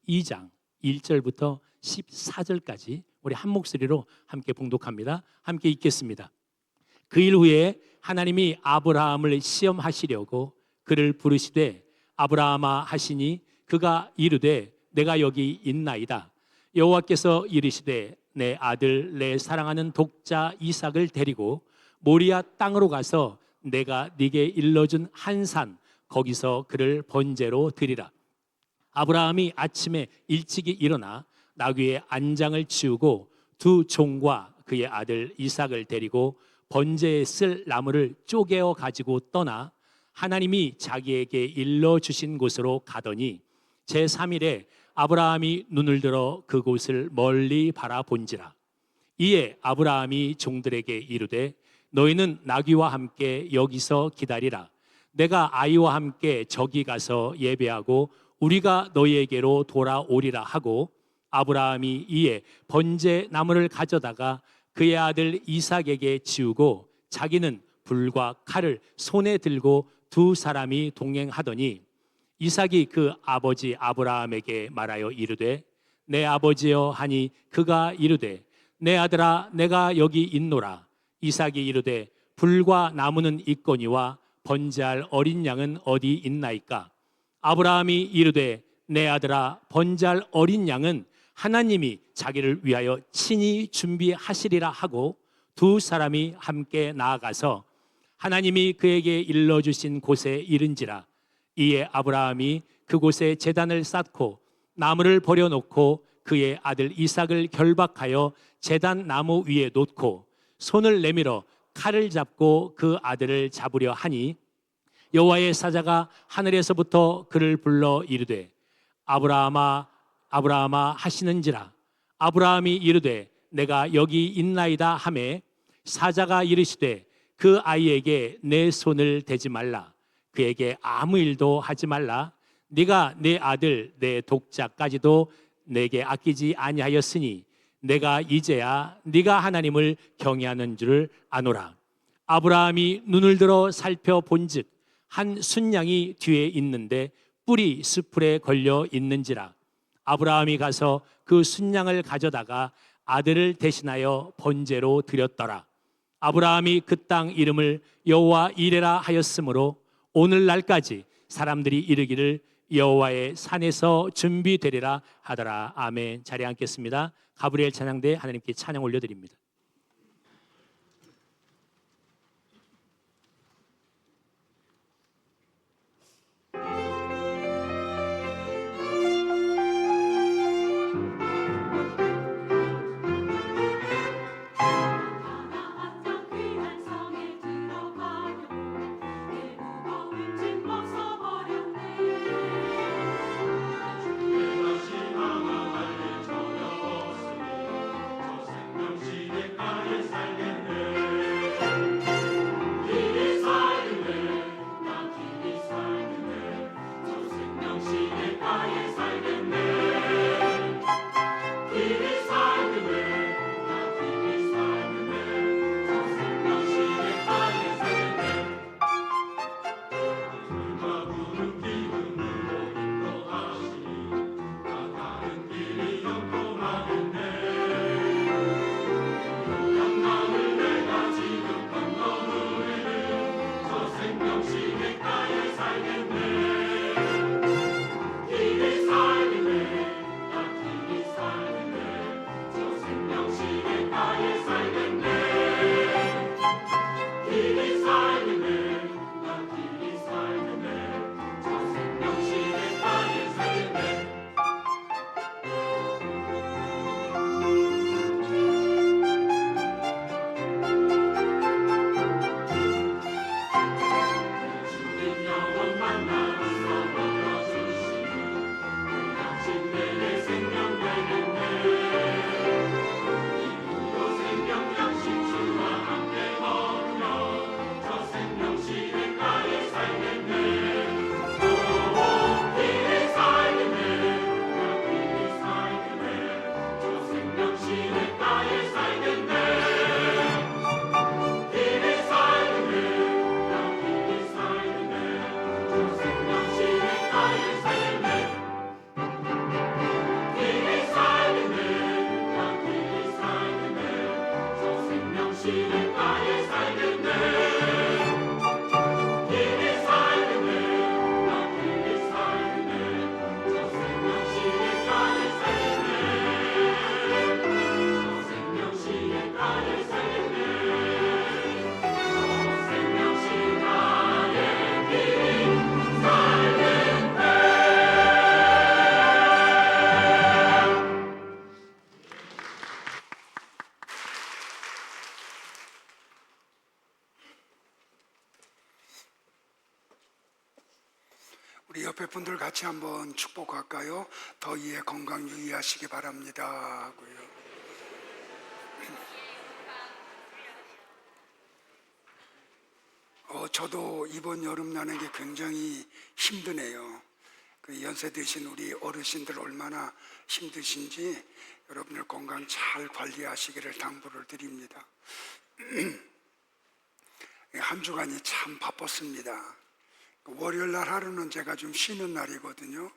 2장 1절부터 14절까지 우리 한 목소리로 함께 봉독합니다. 함께 읽겠습니다. 그 일 후에 하나님이 아브라함을 시험하시려고 그를 부르시되 아브라함아 하시니 그가 이르되 내가 여기 있나이다. 여호와께서 이르시되 내 아들 내 사랑하는 독자 이삭을 데리고 모리아 땅으로 가서 내가 네게 일러준 한 산 거기서 그를 번제로 드리라. 아브라함이 아침에 일찍이 일어나 나귀의 안장을 치우고 두 종과 그의 아들 이삭을 데리고 번제에 쓸 나무를 쪼개어 가지고 떠나 하나님이 자기에게 일러주신 곳으로 가더니 제3일에 아브라함이 눈을 들어 그곳을 멀리 바라본지라. 이에 아브라함이 종들에게 이르되 너희는 나귀와 함께 여기서 기다리라. 내가 아이와 함께 저기 가서 예배하고 우리가 너희에게로 돌아오리라 하고 아브라함이 이에 번제 나무를 가져다가 그의 아들 이삭에게 지우고 자기는 불과 칼을 손에 들고 두 사람이 동행하더니 이삭이 그 아버지 아브라함에게 말하여 이르되 내 아버지여 하니 그가 이르되 내 아들아 내가 여기 있노라. 이삭이 이르되 불과 나무는 있거니와 번제할 어린 양은 어디 있나이까? 아브라함이 이르되 내 아들아 번제할 어린 양은 하나님이 자기를 위하여 친히 준비하시리라 하고 두 사람이 함께 나아가서 하나님이 그에게 일러주신 곳에 이른지라. 이에 아브라함이 그곳에 제단을 쌓고 나무를 버려놓고 그의 아들 이삭을 결박하여 제단 나무 위에 놓고 손을 내밀어 칼을 잡고 그 아들을 잡으려 하니 여호와의 사자가 하늘에서부터 그를 불러 이르되 아브라함아 아브라함아 하시는지라. 아브라함이 이르되 내가 여기 있나이다 하매 사자가 이르시되 그 아이에게 내 손을 대지 말라. 그에게 아무 일도 하지 말라. 네가 내 아들 내 독자까지도 내게 아끼지 아니하였으니 내가 이제야 네가 하나님을 경외하는 줄을 아노라. 아브라함이 눈을 들어 살펴본즉 한 순양이 뒤에 있는데 뿔이 수풀에 걸려 있는지라. 아브라함이 가서 그 순양을 가져다가 아들을 대신하여 번제로 드렸더라. 아브라함이 그 땅 이름을 여호와 이레라 하였으므로 오늘날까지 사람들이 이르기를 여호와의 산에서 준비되리라 하더라. 아멘. 자리에 앉겠습니다. 가브리엘 찬양대 하나님께 찬양 올려드립니다. 내 옆에 분들 같이 한번 축복할까요? 더위에 건강 유의하시기 바랍니다 하고요. 저도 이번 여름 나는 게 굉장히 힘드네요. 그 연세 드신 우리 어르신들 얼마나 힘드신지 여러분들 건강 잘 관리하시기를 당부를 드립니다. 한 주간이 참 바빴습니다. 월요일 날 하루는 제가 좀 쉬는 날이거든요.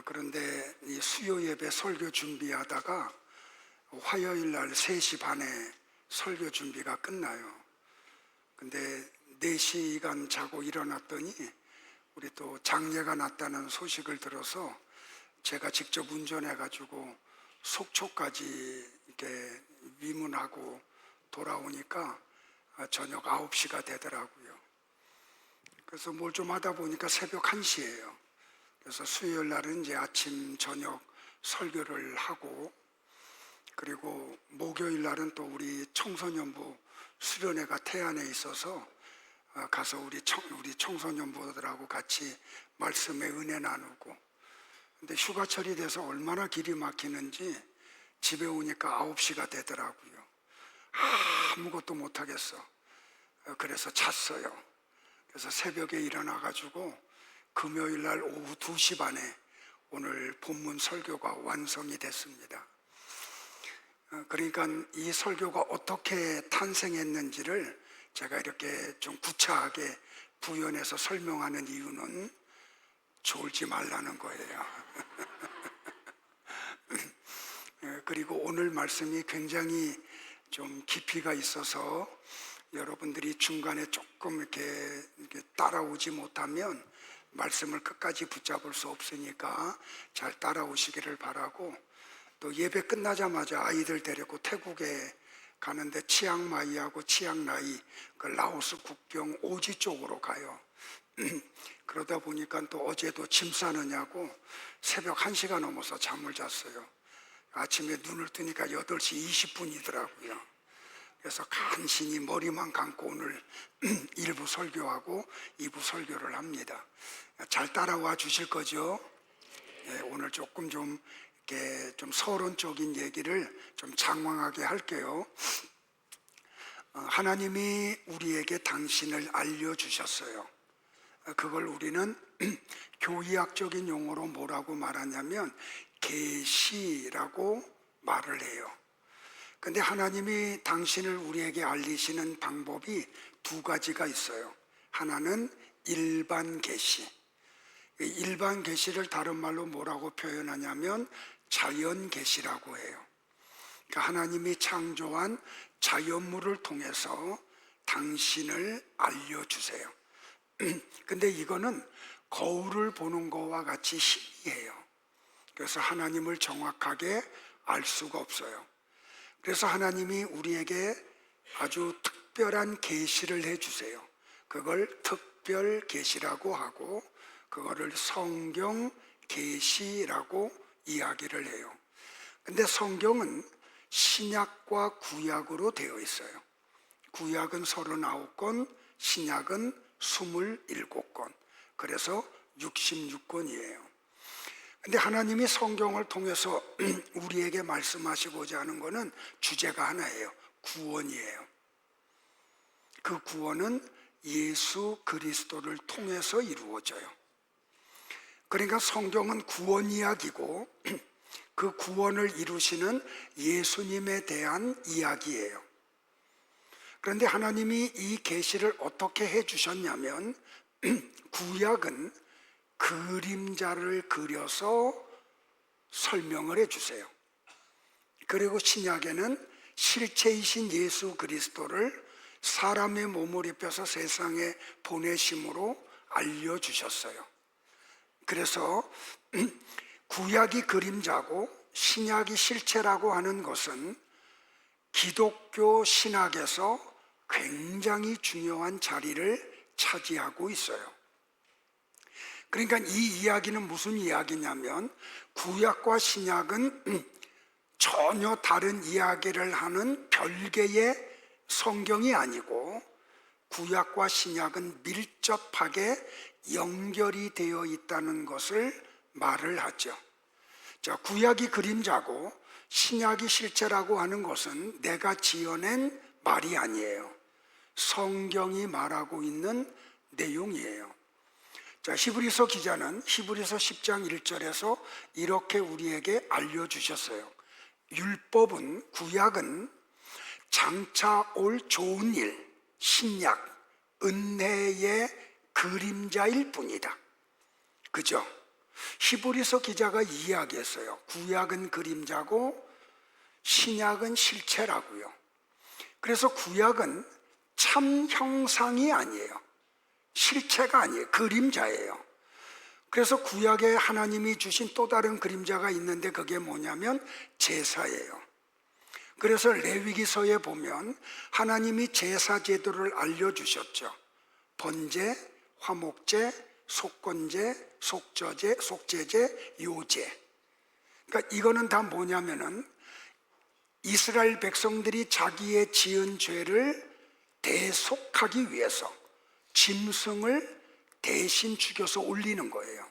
그런데 이 수요 예배 설교 준비하다가 화요일 날 3시 반에 설교 준비가 끝나요. 근데 4시간 자고 일어났더니 우리 또 장례가 났다는 소식을 들어서 제가 직접 운전해가지고 속초까지 이렇게 위문하고 돌아오니까 저녁 9시가 되더라고요. 그래서 뭘 좀 하다 보니까 새벽 1시예요. 그래서 수요일 날은 이제 아침 저녁 설교를 하고, 그리고 목요일 날은 또 우리 청소년부 수련회가 태안에 있어서 가서 우리 청소년부들하고 같이 말씀의 은혜 나누고, 근데 휴가철이 돼서 얼마나 길이 막히는지 집에 오니까 9시가 되더라고요. 아무것도 못하겠어. 그래서 잤어요. 그래서 새벽에 일어나가지고 금요일 날 오후 2시 반에 오늘 본문 설교가 완성이 됐습니다. 그러니까 이 설교가 어떻게 탄생했는지를 제가 이렇게 좀 구차하게 부연해서 설명하는 이유는 졸지 말라는 거예요. 그리고 오늘 말씀이 굉장히 좀 깊이가 있어서 여러분들이 중간에 조금 이렇게 따라오지 못하면 말씀을 끝까지 붙잡을 수 없으니까 잘 따라오시기를 바라고, 또 예배 끝나자마자 아이들 데리고 태국에 가는데 치앙마이하고 치앙라이 그 라오스 국경 오지 쪽으로 가요. 그러다 보니까 또 어제도 짐 싸느냐고 새벽 1시가 넘어서 잠을 잤어요. 아침에 눈을 뜨니까 8시 20분이더라고요. 그래서 간신히 머리만 감고 오늘 1부 설교하고 2부 설교를 합니다. 잘 따라와 주실 거죠? 네, 오늘 조금 좀 이렇게 좀 서론적인 얘기를 좀 장황하게 할게요. 하나님이 우리에게 당신을 알려주셨어요. 그걸 우리는 교의학적인 용어로 뭐라고 말하냐면 계시라고 말을 해요. 근데 하나님이 당신을 우리에게 알리시는 방법이 2가지가 있어요. 하나는 일반 계시. 일반 계시를 다른 말로 뭐라고 표현하냐면 자연 계시라고 해요. 그러니까 하나님이 창조한 자연물을 통해서 당신을 알려주세요. 근데 이거는 거울을 보는 거와 같이 희미해요. 그래서 하나님을 정확하게 알 수가 없어요. 그래서 하나님이 우리에게 아주 특별한 계시를 해주세요. 그걸 특별 계시라고 하고, 그거를 성경 계시라고 이야기를 해요. 근데 성경은 신약과 구약으로 되어 있어요. 구약은 39권, 신약은 27권. 그래서 66권이에요. 근데 하나님이 성경을 통해서 우리에게 말씀하시고자 하는 것은 주제가 하나예요. 구원이에요. 그 구원은 예수 그리스도를 통해서 이루어져요. 그러니까 성경은 구원 이야기고 그 구원을 이루시는 예수님에 대한 이야기예요. 그런데 하나님이 이 계시를 어떻게 해주셨냐면 구약은 그림자를 그려서 설명을 해주세요. 그리고 신약에는 실체이신 예수 그리스도를 사람의 몸을 입혀서 세상에 보내심으로 알려주셨어요. 그래서 구약이 그림자고 신약이 실체라고 하는 것은 기독교 신학에서 굉장히 중요한 자리를 차지하고 있어요. 그러니까 이 이야기는 무슨 이야기냐면 구약과 신약은 전혀 다른 이야기를 하는 별개의 성경이 아니고 구약과 신약은 밀접하게 연결이 되어 있다는 것을 말을 하죠. 자, 구약이 그림자고 신약이 실체라고 하는 것은 내가 지어낸 말이 아니에요. 성경이 말하고 있는 내용이에요. 자, 히브리서 기자는 히브리서 10장 1절에서 이렇게 우리에게 알려주셨어요. 율법은, 구약은 장차 올 좋은 일, 신약, 은혜의 그림자일 뿐이다. 그죠? 히브리서 기자가 이야기했어요. 구약은 그림자고 신약은 실체라고요. 그래서 구약은 참 형상이 아니에요. 실체가 아니에요. 그림자예요. 그래서 구약에 하나님이 주신 또 다른 그림자가 있는데 그게 뭐냐면 제사예요. 그래서 레위기서에 보면 하나님이 제사 제도를 알려주셨죠. 번제, 화목제, 속건제, 속저제, 속죄제, 요제. 그러니까 이거는 다 뭐냐면은 이스라엘 백성들이 자기의 지은 죄를 대속하기 위해서 짐승을 대신 죽여서 올리는 거예요.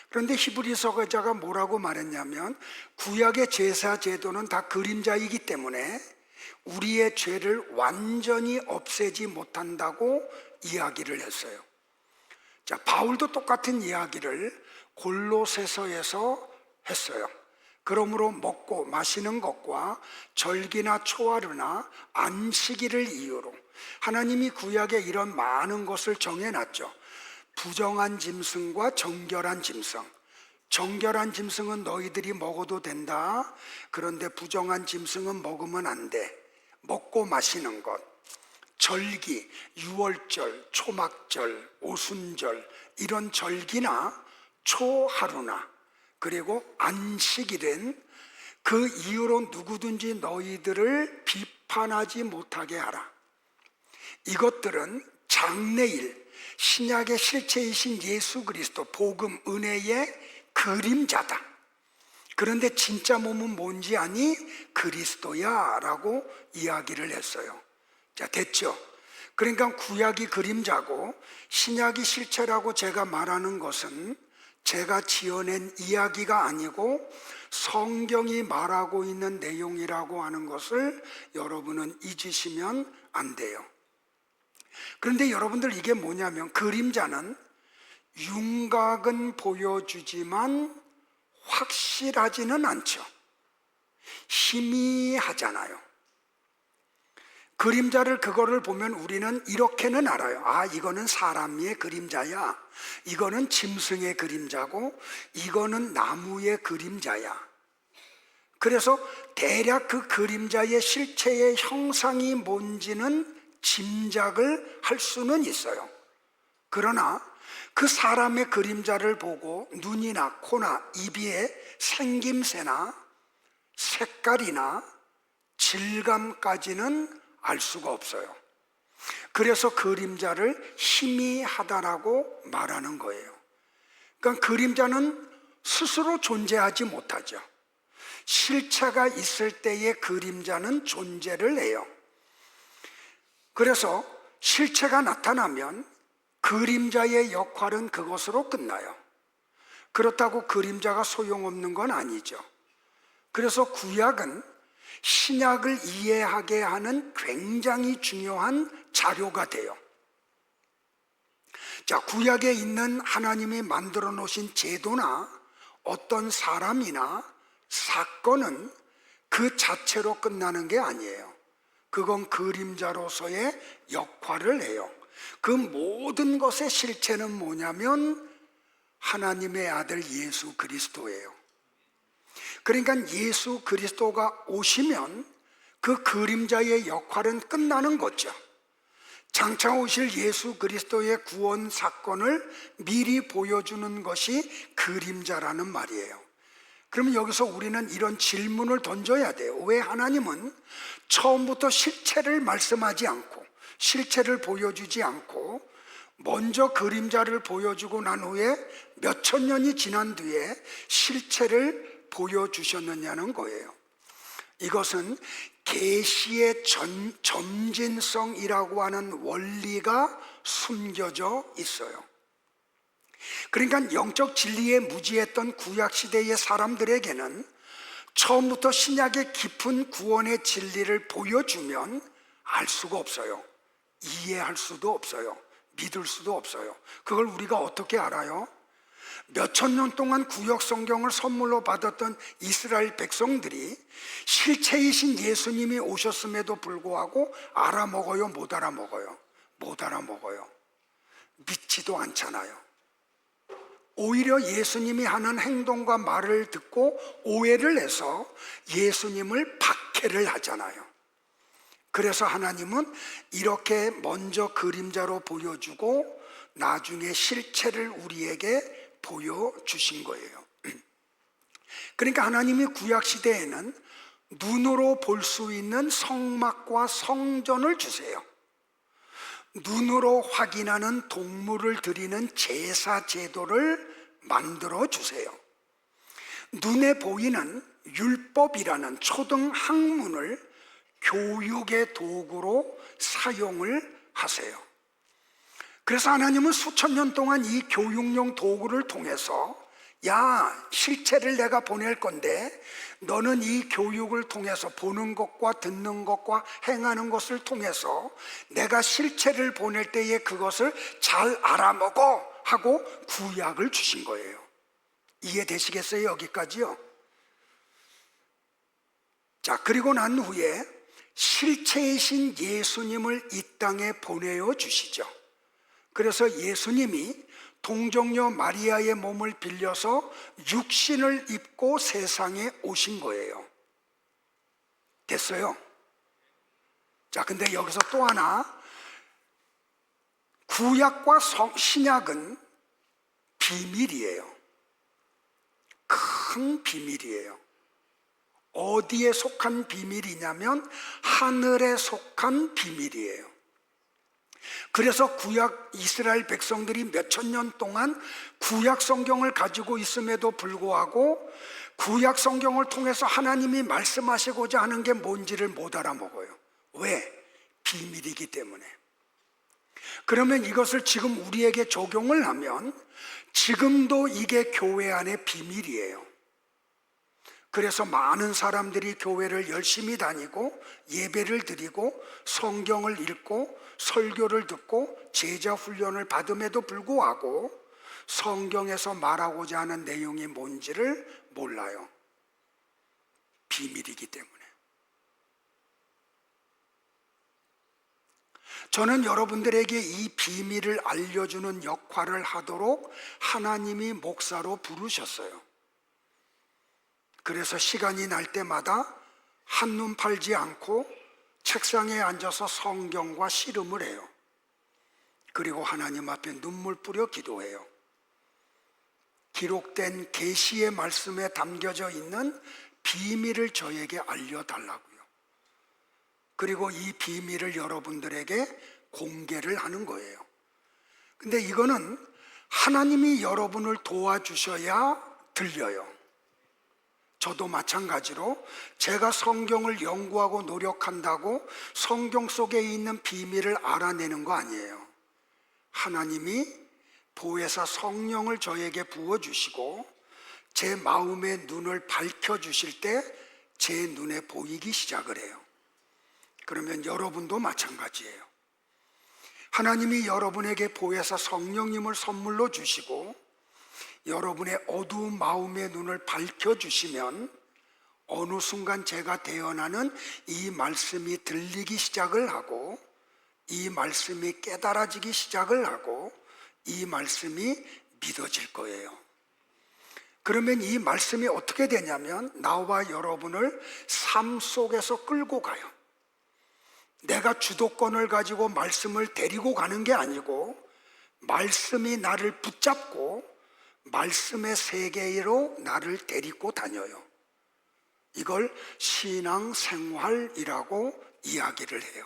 그런데 히브리서 기자가 뭐라고 말했냐면 구약의 제사 제도는 다 그림자이기 때문에 우리의 죄를 완전히 없애지 못한다고 이야기를 했어요. 자, 바울도 똑같은 이야기를 골로새서에서 했어요. 그러므로 먹고 마시는 것과 절기나 초하루나 안식일을 이유로 하나님이 구약에 이런 많은 것을 정해놨죠. 부정한 짐승과 정결한 짐승. 정결한 짐승은 너희들이 먹어도 된다. 그런데 부정한 짐승은 먹으면 안 돼. 먹고 마시는 것. 절기, 유월절, 초막절, 오순절 이런 절기나 초하루나 그리고 안식일은 그 이유로 누구든지 너희들을 비판하지 못하게 하라. 이것들은 장래일, 신약의 실체이신 예수 그리스도, 복음, 은혜의 그림자다. 그런데 진짜 몸은 뭔지 아니? 그리스도야 라고 이야기를 했어요. 자, 됐죠? 그러니까 구약이 그림자고 신약이 실체라고 제가 말하는 것은 제가 지어낸 이야기가 아니고 성경이 말하고 있는 내용이라고 하는 것을 여러분은 잊으시면 안 돼요. 그런데 여러분들 이게 뭐냐면 그림자는 윤곽은 보여주지만 확실하지는 않죠. 희미하잖아요. 그림자를 그거를 보면 우리는 이렇게는 알아요. 아, 이거는 사람의 그림자야. 이거는 짐승의 그림자고 이거는 나무의 그림자야. 그래서 대략 그 그림자의 실체의 형상이 뭔지는 짐작을 할 수는 있어요. 그러나 그 사람의 그림자를 보고 눈이나 코나 입의 생김새나 색깔이나 질감까지는 알 수가 없어요. 그래서 그림자를 희미하다라고 말하는 거예요. 그러니까 그림자는 스스로 존재하지 못하죠. 실체가 있을 때의 그림자는 존재를 해요. 그래서 실체가 나타나면 그림자의 역할은 그것으로 끝나요. 그렇다고 그림자가 소용없는 건 아니죠. 그래서 구약은 신약을 이해하게 하는 굉장히 중요한 자료가 돼요. 자, 구약에 있는 하나님이 만들어 놓으신 제도나 어떤 사람이나 사건은 그 자체로 끝나는 게 아니에요. 그건 그림자로서의 역할을 해요. 그 모든 것의 실체는 뭐냐면 하나님의 아들 예수 그리스도예요. 그러니까 예수 그리스도가 오시면 그 그림자의 역할은 끝나는 거죠. 장차 오실 예수 그리스도의 구원 사건을 미리 보여주는 것이 그림자라는 말이에요. 그러면 여기서 우리는 이런 질문을 던져야 돼요. 왜 하나님은 처음부터 실체를 말씀하지 않고 실체를 보여주지 않고 먼저 그림자를 보여주고 난 후에 몇천 년이 지난 뒤에 실체를 보여주셨느냐는 거예요. 이것은 계시의 점진성이라고 하는 원리가 숨겨져 있어요. 그러니까 영적 진리에 무지했던 구약 시대의 사람들에게는 처음부터 신약의 깊은 구원의 진리를 보여주면 알 수가 없어요. 이해할 수도 없어요. 믿을 수도 없어요. 그걸 우리가 어떻게 알아요? 몇천 년 동안 구약 성경을 선물로 받았던 이스라엘 백성들이 실체이신 예수님이 오셨음에도 불구하고 알아먹어요, 못 알아먹어요? 못 알아먹어요. 믿지도 않잖아요. 오히려 예수님이 하는 행동과 말을 듣고 오해를 해서 예수님을 박해를 하잖아요. 그래서 하나님은 이렇게 먼저 그림자로 보여주고 나중에 실체를 우리에게 보여주신 거예요. 그러니까 하나님이 구약시대에는 눈으로 볼 수 있는 성막과 성전을 주세요. 눈으로 확인하는 동물을 드리는 제사 제도를 만들어 주세요. 눈에 보이는 율법이라는 초등 학문을 교육의 도구로 사용을 하세요. 그래서 하나님은 수천 년 동안 이 교육용 도구를 통해서 야, 실체를 내가 보낼 건데 너는 이 교육을 통해서 보는 것과 듣는 것과 행하는 것을 통해서 내가 실체를 보낼 때에 그것을 잘 알아먹어 하고 구약을 주신 거예요. 이해되시겠어요? 여기까지요? 자, 그리고 난 후에 실체이신 예수님을 이 땅에 보내어 주시죠. 그래서 예수님이 동정녀 마리아의 몸을 빌려서 육신을 입고 세상에 오신 거예요. 됐어요? 자, 근데 여기서 또 하나, 구약과 신약은 비밀이에요. 큰 비밀이에요. 어디에 속한 비밀이냐면 하늘에 속한 비밀이에요. 그래서 구약 이스라엘 백성들이 몇천 년 동안 구약 성경을 가지고 있음에도 불구하고 구약 성경을 통해서 하나님이 말씀하시고자 하는 게 뭔지를 못 알아먹어요. 왜? 비밀이기 때문에. 그러면 이것을 지금 우리에게 적용을 하면 지금도 이게 교회 안의 비밀이에요. 그래서 많은 사람들이 교회를 열심히 다니고 예배를 드리고 성경을 읽고 설교를 듣고 제자 훈련을 받음에도 불구하고 성경에서 말하고자 하는 내용이 뭔지를 몰라요. 비밀이기 때문에. 저는 여러분들에게 이 비밀을 알려주는 역할을 하도록 하나님이 목사로 부르셨어요. 그래서 시간이 날 때마다 한눈 팔지 않고 책상에 앉아서 성경과 씨름을 해요. 그리고 하나님 앞에 눈물 뿌려 기도해요. 기록된 계시의 말씀에 담겨져 있는 비밀을 저에게 알려달라고요. 그리고 이 비밀을 여러분들에게 공개를 하는 거예요. 근데 이거는 하나님이 여러분을 도와주셔야 들려요. 저도 마찬가지로 제가 성경을 연구하고 노력한다고 성경 속에 있는 비밀을 알아내는 거 아니에요. 하나님이 보혜사 성령을 저에게 부어주시고 제 마음의 눈을 밝혀주실 때 제 눈에 보이기 시작을 해요. 그러면 여러분도 마찬가지예요. 하나님이 여러분에게 보혜사 성령님을 선물로 주시고 여러분의 어두운 마음의 눈을 밝혀주시면 어느 순간 제가 대언하는 이 말씀이 들리기 시작을 하고 이 말씀이 깨달아지기 시작을 하고 이 말씀이 믿어질 거예요. 그러면 이 말씀이 어떻게 되냐면 나와 여러분을 삶 속에서 끌고 가요. 내가 주도권을 가지고 말씀을 데리고 가는 게 아니고 말씀이 나를 붙잡고 말씀의 세계로 나를 데리고 다녀요. 이걸 신앙생활이라고 이야기를 해요.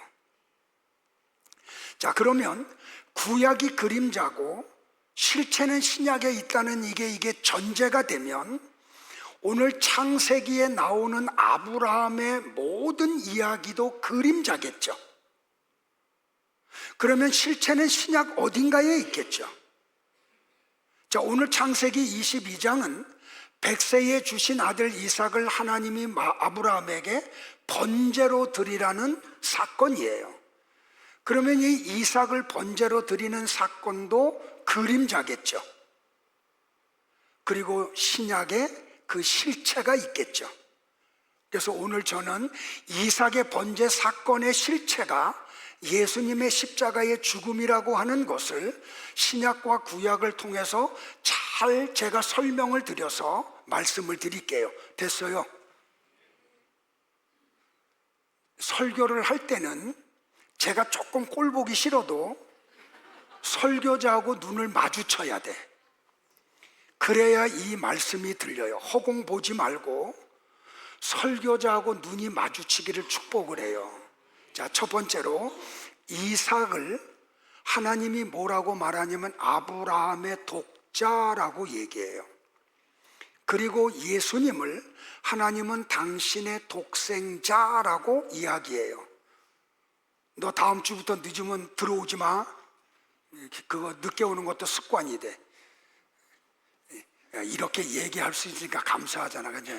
자, 그러면 구약이 그림자고 실체는 신약에 있다는 이게 전제가 되면 오늘 창세기에 나오는 아브라함의 모든 이야기도 그림자겠죠. 그러면 실체는 신약 어딘가에 있겠죠. 자, 오늘 창세기 22장은 백세에 주신 아들 이삭을 하나님이 아브라함에게 번제로 드리라는 사건이에요. 그러면 이 이삭을 번제로 드리는 사건도 그림자겠죠. 그리고 신약에 그 실체가 있겠죠. 그래서 오늘 저는 이삭의 번제 사건의 실체가 예수님의 십자가의 죽음이라고 하는 것을 신약과 구약을 통해서 잘 제가 설명을 드려서 말씀을 드릴게요. 됐어요? 설교를 할 때는 제가 조금 꼴 보기 싫어도 설교자하고 눈을 마주쳐야 돼. 그래야 이 말씀이 들려요. 허공 보지 말고 설교자하고 눈이 마주치기를 축복을 해요. 자, 첫 번째로 이삭을 하나님이 뭐라고 말하냐면 아브라함의 독자라고 얘기해요. 그리고 예수님을 하나님은 당신의 독생자라고 이야기해요. 너 다음 주부터 늦으면 들어오지 마. 그거 늦게 오는 것도 습관이 돼. 이렇게 얘기할 수 있으니까 감사하잖아, 그죠?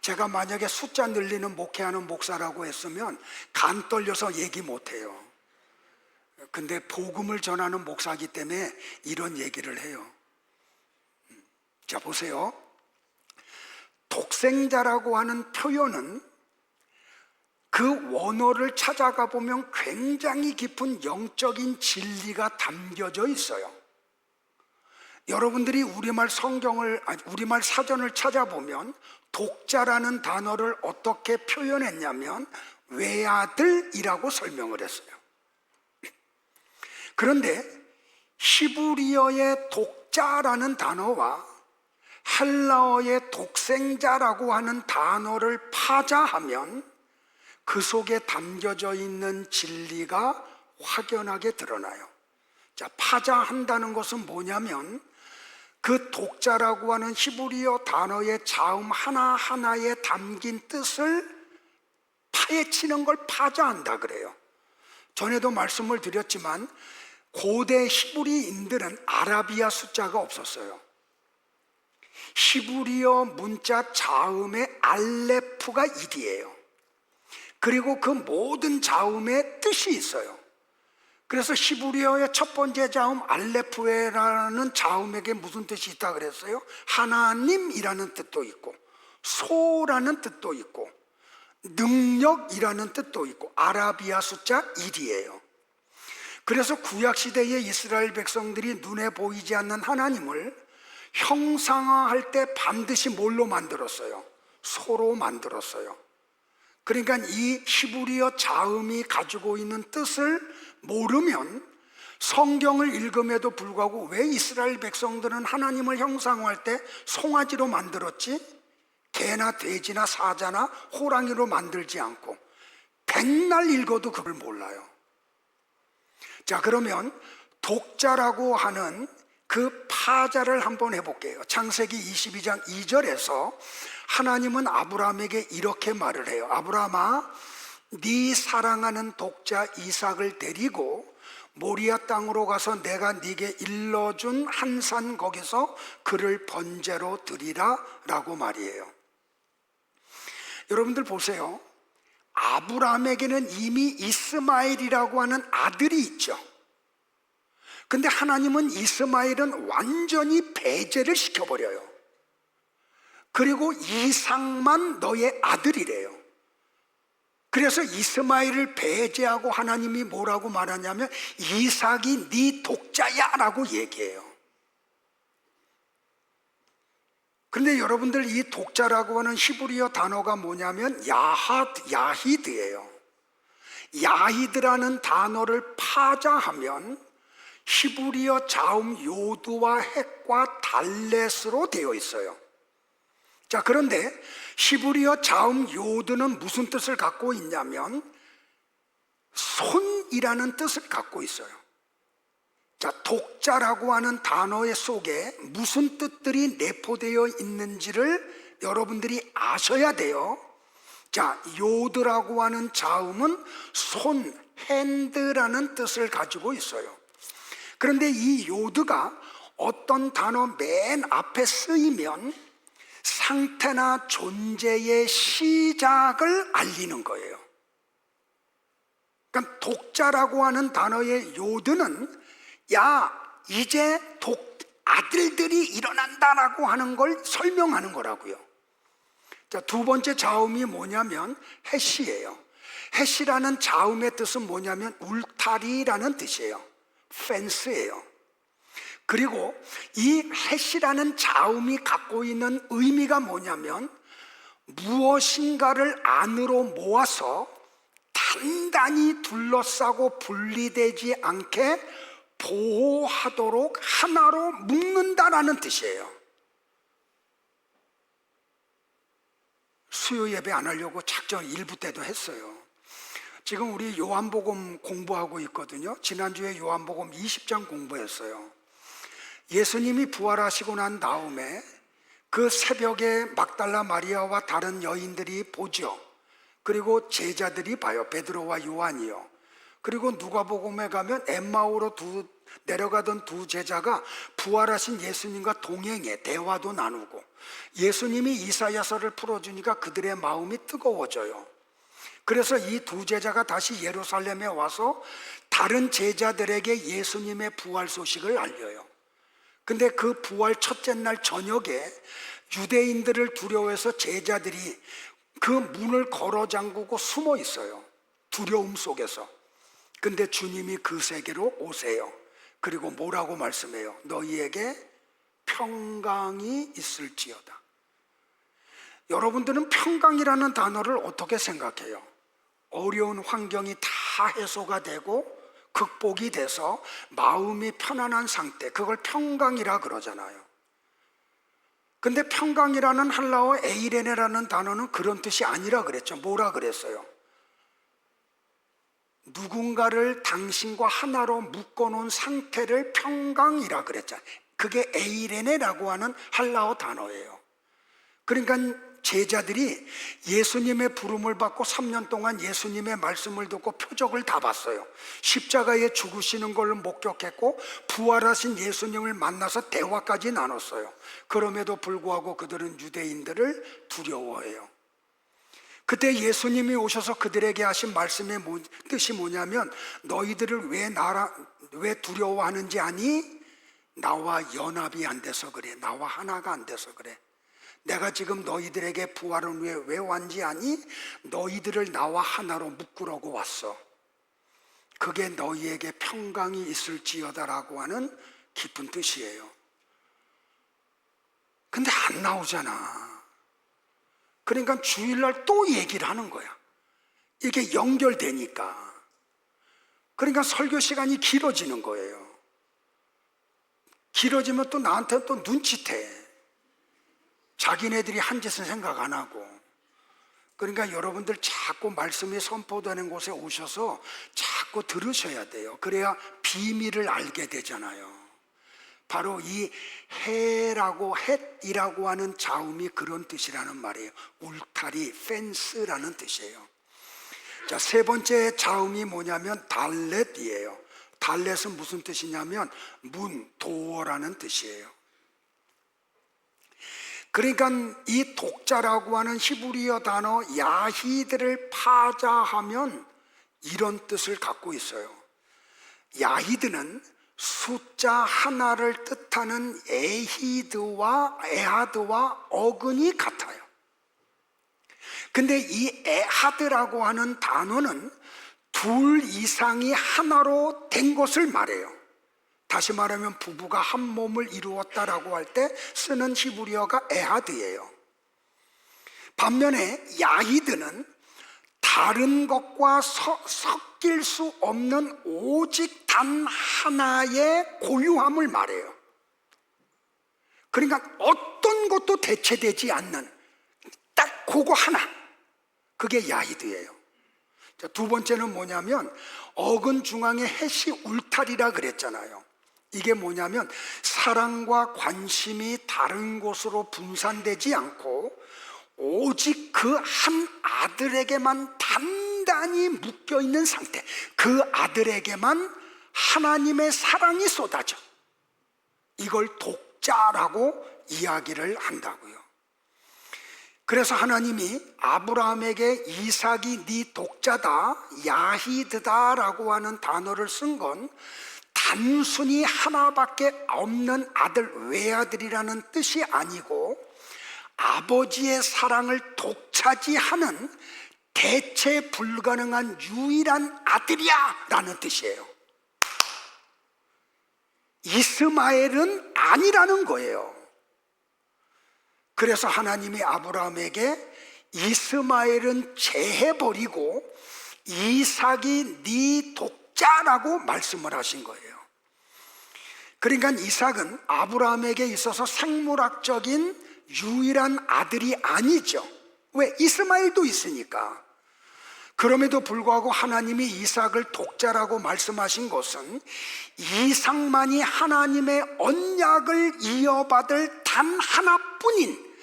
제가 만약에 숫자 늘리는 목회하는 목사라고 했으면 간 떨려서 얘기 못해요. 근데 복음을 전하는 목사이기 때문에 이런 얘기를 해요. 자, 보세요. 독생자라고 하는 표현은 그 원어를 찾아가 보면 굉장히 깊은 영적인 진리가 담겨져 있어요. 여러분들이 우리말 사전을 찾아보면 독자라는 단어를 어떻게 표현했냐면 외아들이라고 설명을 했어요. 그런데 히브리어의 독자라는 단어와 헬라어의 독생자라고 하는 단어를 파자하면 그 속에 담겨져 있는 진리가 확연하게 드러나요. 자, 파자한다는 것은 뭐냐면 그 독자라고 하는 히브리어 단어의 자음 하나하나에 담긴 뜻을 파헤치는 걸 파자한다 그래요. 전에도 말씀을 드렸지만 고대 히브리인들은 아라비아 숫자가 없었어요. 히브리어 문자 자음의 알레프가 1이에요. 그리고 그 모든 자음의 뜻이 있어요. 그래서 히브리어의 첫 번째 자음 알레프에라는 자음에게 무슨 뜻이 있다 그랬어요? 하나님이라는 뜻도 있고 소라는 뜻도 있고 능력이라는 뜻도 있고 아라비아 숫자 1이에요. 그래서 구약시대의 이스라엘 백성들이 눈에 보이지 않는 하나님을 형상화할 때 반드시 뭘로 만들었어요? 소로 만들었어요. 그러니까 이 히브리어 자음이 가지고 있는 뜻을 모르면 성경을 읽음에도 불구하고 왜 이스라엘 백성들은 하나님을 형상화할 때 송아지로 만들었지? 개나 돼지나 사자나 호랑이로 만들지 않고 백날 읽어도 그걸 몰라요. 자, 그러면 독자라고 하는 그 파자를 한번 해볼게요. 창세기 22장 2절에서 하나님은 아브라함에게 이렇게 말을 해요. 아브라함아, 네 사랑하는 독자 이삭을 데리고 모리아 땅으로 가서 내가 네게 일러준 한 산 거기서 그를 번제로 드리라 라고 말이에요. 여러분들 보세요. 아브라함에게는 이미 이스마엘이라고 하는 아들이 있죠. 근데 하나님은 이스마엘은 완전히 배제를 시켜버려요. 그리고 이삭만 너의 아들이래요. 그래서 이스마엘을 배제하고 하나님이 뭐라고 말하냐면 이삭이 네 독자야 라고 얘기해요. 그런데 여러분들 이 독자라고 하는 히브리어 단어가 뭐냐면 야히드예요. 야히드라는 단어를 파자하면 히브리어 자음 요드와 헷과 달렛으로 되어 있어요. 자, 그런데 히브리어 자음 요드는 무슨 뜻을 갖고 있냐면 손이라는 뜻을 갖고 있어요. 자, 독자라고 하는 단어의 속에 무슨 뜻들이 내포되어 있는지를 여러분들이 아셔야 돼요. 자, 요드라고 하는 자음은 손, 핸드라는 뜻을 가지고 있어요. 그런데 이 요드가 어떤 단어 맨 앞에 쓰이면 상태나 존재의 시작을 알리는 거예요. 그러니까 독자라고 하는 단어의 요드는 야, 이제 아들들이 일어난다라고 하는 걸 설명하는 거라고요. 자, 두 번째 자음이 뭐냐면 헷이에요. 헷이라는 자음의 뜻은 뭐냐면 울타리라는 뜻이에요. 펜스예요. 그리고 이 헷이라는 자음이 갖고 있는 의미가 뭐냐면 무엇인가를 안으로 모아서 단단히 둘러싸고 분리되지 않게 보호하도록 하나로 묶는다라는 뜻이에요. 수요 예배 안 하려고 작정 일부 때도 했어요. 지금 우리 요한복음 공부하고 있거든요. 지난주에 요한복음 20장 공부했어요. 예수님이 부활하시고 난 다음에 그 새벽에 막달라 마리아와 다른 여인들이 보죠. 그리고 제자들이 봐요. 베드로와 요한이요. 그리고 누가복음에 가면 엠마오로 내려가던 두 제자가 부활하신 예수님과 동행해 대화도 나누고, 예수님이 이사야서를 풀어주니까 그들의 마음이 뜨거워져요. 그래서 이 두 제자가 다시 예루살렘에 와서 다른 제자들에게 예수님의 부활 소식을 알려요. 근데 그 부활 첫째 날 저녁에 유대인들을 두려워해서 제자들이 그 문을 걸어 잠그고 숨어 있어요. 두려움 속에서. 근데 주님이 그 세계로 오세요. 그리고 뭐라고 말씀해요? 너희에게 평강이 있을지어다. 여러분들은 평강이라는 단어를 어떻게 생각해요? 어려운 환경이 다 해소가 되고 극복이 돼서 마음이 편안한 상태, 그걸 평강이라 그러잖아요. 근데 평강이라는 할라어 에이레네라는 단어는 그런 뜻이 아니라 그랬죠. 뭐라 그랬어요? 누군가를 당신과 하나로 묶어놓은 상태를 평강이라 그랬잖아요. 그게 에이레네라고 하는 할라어 단어예요. 그러니까 제자들이 예수님의 부름을 받고 3년 동안 예수님의 말씀을 듣고 표적을 다 봤어요. 십자가에 죽으시는 걸 목격했고 부활하신 예수님을 만나서 대화까지 나눴어요. 그럼에도 불구하고 그들은 유대인들을 두려워해요. 그때 예수님이 오셔서 그들에게 하신 말씀의 뜻이 뭐냐면 너희들을 왜 두려워하는지 아니? 나와 연합이 안 돼서 그래. 나와 하나가 안 돼서 그래. 내가 지금 너희들에게 부활은 왜 왔는지 아니? 너희들을 나와 하나로 묶으려고 왔어. 그게 너희에게 평강이 있을지어다라고 하는 깊은 뜻이에요. 근데 안 나오잖아. 그러니까 주일날 또 얘기를 하는 거야. 이게 연결되니까. 그러니까 설교 시간이 길어지는 거예요. 길어지면 또 나한테 또 눈치태. 자기네들이 한 짓은 생각 안 하고. 그러니까 여러분들 자꾸 말씀이 선포되는 곳에 오셔서 자꾸 들으셔야 돼요. 그래야 비밀을 알게 되잖아요. 바로 이 헷이라고 하는 자음이 그런 뜻이라는 말이에요. 울타리, 펜스라는 뜻이에요. 자, 세 번째 자음이 뭐냐면 달렛이에요. 달렛은 무슨 뜻이냐면 문, 도어라는 뜻이에요. 그러니까 이 독자라고 하는 히브리어 단어 야히드를 파자하면 이런 뜻을 갖고 있어요. 야히드는 숫자 하나를 뜻하는 에하드와 어근이 같아요. 근데 이 에하드라고 하는 단어는 둘 이상이 하나로 된 것을 말해요. 다시 말하면 부부가 한 몸을 이루었다라고 할 때 쓰는 히브리어가 에하드예요. 반면에 야히드는 다른 것과 섞일 수 없는 오직 단 하나의 고유함을 말해요. 그러니까 어떤 것도 대체되지 않는 딱 그거 하나, 그게 야히드예요. 자, 두 번째는 뭐냐면 어근 중앙에 헷이 울타리라 그랬잖아요. 이게 뭐냐면 사랑과 관심이 다른 곳으로 분산되지 않고 오직 그 한 아들에게만 단단히 묶여있는 상태, 그 아들에게만 하나님의 사랑이 쏟아져. 이걸 독자라고 이야기를 한다고요. 그래서 하나님이 아브라함에게 이삭이 네 독자다, 야히드다라고 하는 단어를 쓴 건 단순히 하나밖에 없는 아들, 외아들이라는 뜻이 아니고 아버지의 사랑을 독차지하는 대체 불가능한 유일한 아들이야 라는 뜻이에요. 이스마엘은 아니라는 거예요. 그래서 하나님이 아브라함에게 이스마엘은 제해버리고 이삭이 네 독자라고 말씀을 하신 거예요. 그러니까 이삭은 아브라함에게 있어서 생물학적인 유일한 아들이 아니죠. 왜? 이스마엘도 있으니까. 그럼에도 불구하고 하나님이 이삭을 독자라고 말씀하신 것은 이삭만이 하나님의 언약을 이어받을 단 하나뿐인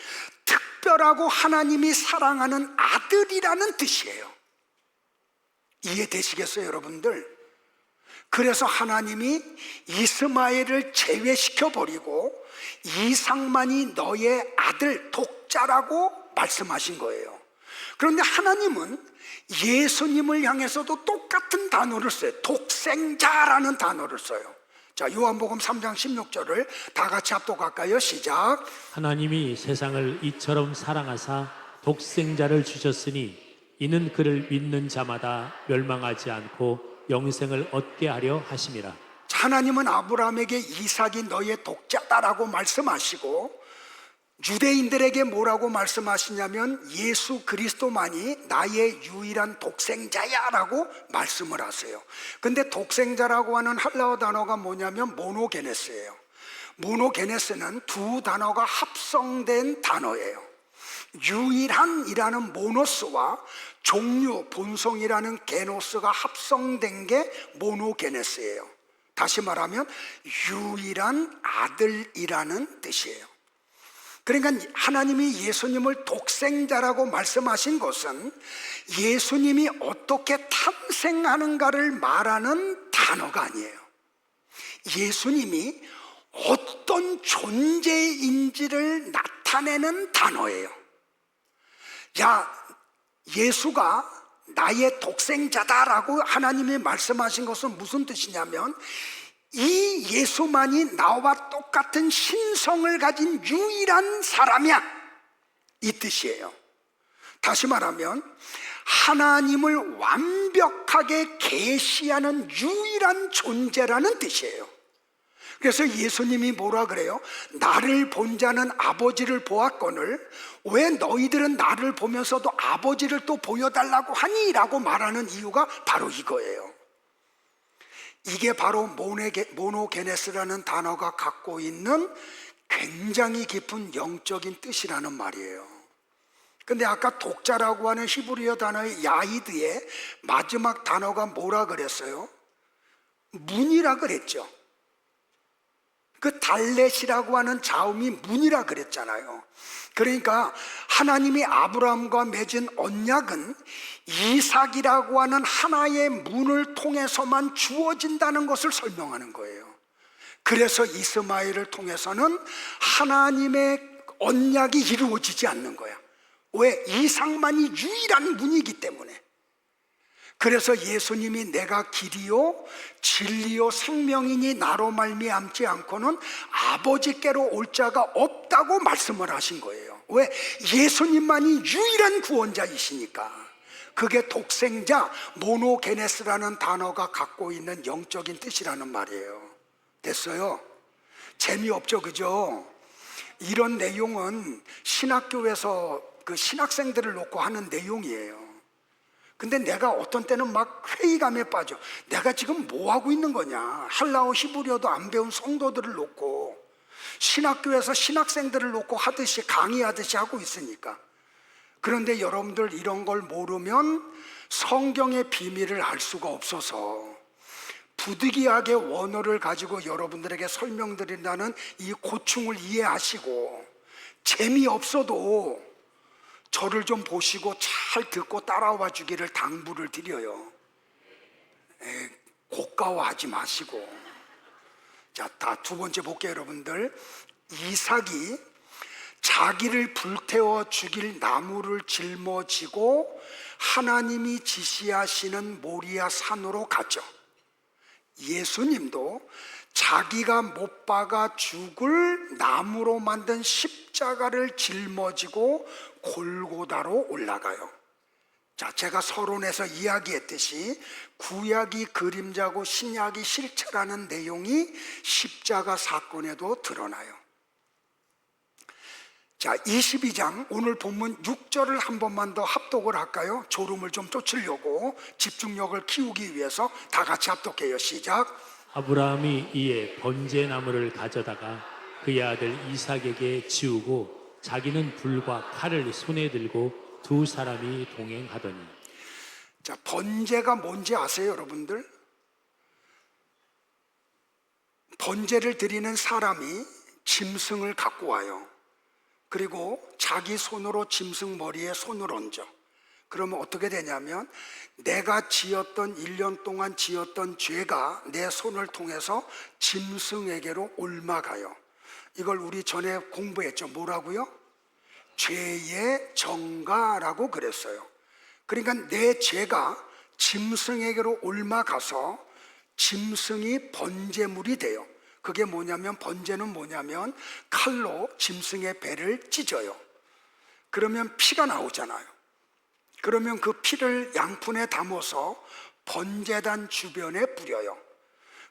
특별하고 하나님이 사랑하는 아들이라는 뜻이에요. 이해되시겠어요, 여러분들? 그래서 하나님이 이스마엘을 제외시켜버리고 이삭만이 너의 아들 독자라고 말씀하신 거예요. 그런데 하나님은 예수님을 향해서도 똑같은 단어를 써요. 독생자라는 단어를 써요. 자, 요한복음 3장 16절을 다 같이 합독할까요? 시작. 하나님이 세상을 이처럼 사랑하사 독생자를 주셨으니 이는 그를 믿는 자마다 멸망하지 않고 영생을 얻게 하려 하심이라. 하나님은 아브라함에게 이삭이 너의 독자다라고 말씀하시고 유대인들에게 뭐라고 말씀하시냐면 예수 그리스도만이 나의 유일한 독생자야 라고 말씀을 하세요. 근데 독생자라고 하는 헬라어 단어가 뭐냐면 모노게네스예요. 모노게네스는 두 단어가 합성된 단어예요. 유일한이라는 모노스와 종류, 본성이라는 게노스가 합성된 게 모노게네스예요. 다시 말하면 유일한 아들이라는 뜻이에요. 그러니까 하나님이 예수님을 독생자라고 말씀하신 것은 예수님이 어떻게 탄생하는가를 말하는 단어가 아니에요. 예수님이 어떤 존재인지를 나타내는 단어예요. 야, 예수가 나의 독생자다라고 하나님이 말씀하신 것은 무슨 뜻이냐면 이 예수만이 나와 똑같은 신성을 가진 유일한 사람이야, 이 뜻이에요. 다시 말하면 하나님을 완벽하게 계시하는 유일한 존재라는 뜻이에요. 그래서 예수님이 뭐라 그래요? 나를 본 자는 아버지를 보았거늘 왜 너희들은 나를 보면서도 아버지를 또 보여달라고 하니? 라고 말하는 이유가 바로 이거예요. 이게 바로 모노게네스라는 단어가 갖고 있는 굉장히 깊은 영적인 뜻이라는 말이에요. 근데 아까 독자라고 하는 히브리어 단어의 야히드의 마지막 단어가 뭐라 그랬어요? 문이라 그랬죠. 그 달렛이라고 하는 자음이 문이라 그랬잖아요. 그러니까 하나님이 아브라함과 맺은 언약은 이삭이라고 하는 하나의 문을 통해서만 주어진다는 것을 설명하는 거예요. 그래서 이스마엘을 통해서는 하나님의 언약이 이루어지지 않는 거야. 왜? 이삭만이 유일한 문이기 때문에. 그래서 예수님이 내가 길이요 진리요 생명이니 나로 말미암지 않고는 아버지께로 올 자가 없다고 말씀을 하신 거예요. 왜? 예수님만이 유일한 구원자이시니까. 그게 독생자 모노게네스라는 단어가 갖고 있는 영적인 뜻이라는 말이에요. 됐어요? 재미없죠, 그죠? 이런 내용은 신학교에서 그 신학생들을 놓고 하는 내용이에요. 근데 내가 어떤 때는 막 회의감에 빠져. 내가 지금 뭐 하고 있는 거냐? 헬라어 히브리어도 안 배운 성도들을 놓고 신학교에서 신학생들을 놓고 하듯이 강의하듯이 하고 있으니까. 그런데 여러분들 이런 걸 모르면 성경의 비밀을 알 수가 없어서 부득이하게 원어를 가지고 여러분들에게 설명드린다는 이 고충을 이해하시고 재미없어도 저를 좀 보시고 잘 듣고 따라와 주기를 당부를 드려요. 고가워하지 마시고 자, 다 두 번째 볼게요, 여러분들. 이삭이 자기를 불태워 죽일 나무를 짊어지고 하나님이 지시하시는 모리아 산으로 가죠. 예수님도 자기가 못 박아 죽을 나무로 만든 십자가를 짊어지고 골고다로 올라가요. 자, 제가 서론에서 이야기했듯이 구약이 그림자고 신약이 실체라는 내용이 십자가 사건에도 드러나요. 자, 22장 오늘 본문 6절을 한 번만 더 합독을 할까요? 졸음을 좀 쫓으려고 집중력을 키우기 위해서 다 같이 합독해요. 시작. 아브라함이 이에 번제나무를 가져다가 그의 아들 이삭에게 지우고 자기는 불과 칼을 손에 들고 두 사람이 동행하더니. 자, 번제가 뭔지 아세요, 여러분들? 번제를 드리는 사람이 짐승을 갖고 와요. 그리고 자기 손으로 짐승 머리에 손을 얹어. 그러면 어떻게 되냐면 내가 지었던 1년 동안 지었던 죄가 내 손을 통해서 짐승에게로 옮아가요. 이걸 우리 전에 공부했죠. 뭐라고요? 죄의 정가라고 그랬어요. 그러니까 내 죄가 짐승에게로 옮아가서 짐승이 번제물이 돼요. 그게 뭐냐면, 번제는 뭐냐면 칼로 짐승의 배를 찢어요. 그러면 피가 나오잖아요. 그러면 그 피를 양푼에 담아서 번제단 주변에 뿌려요.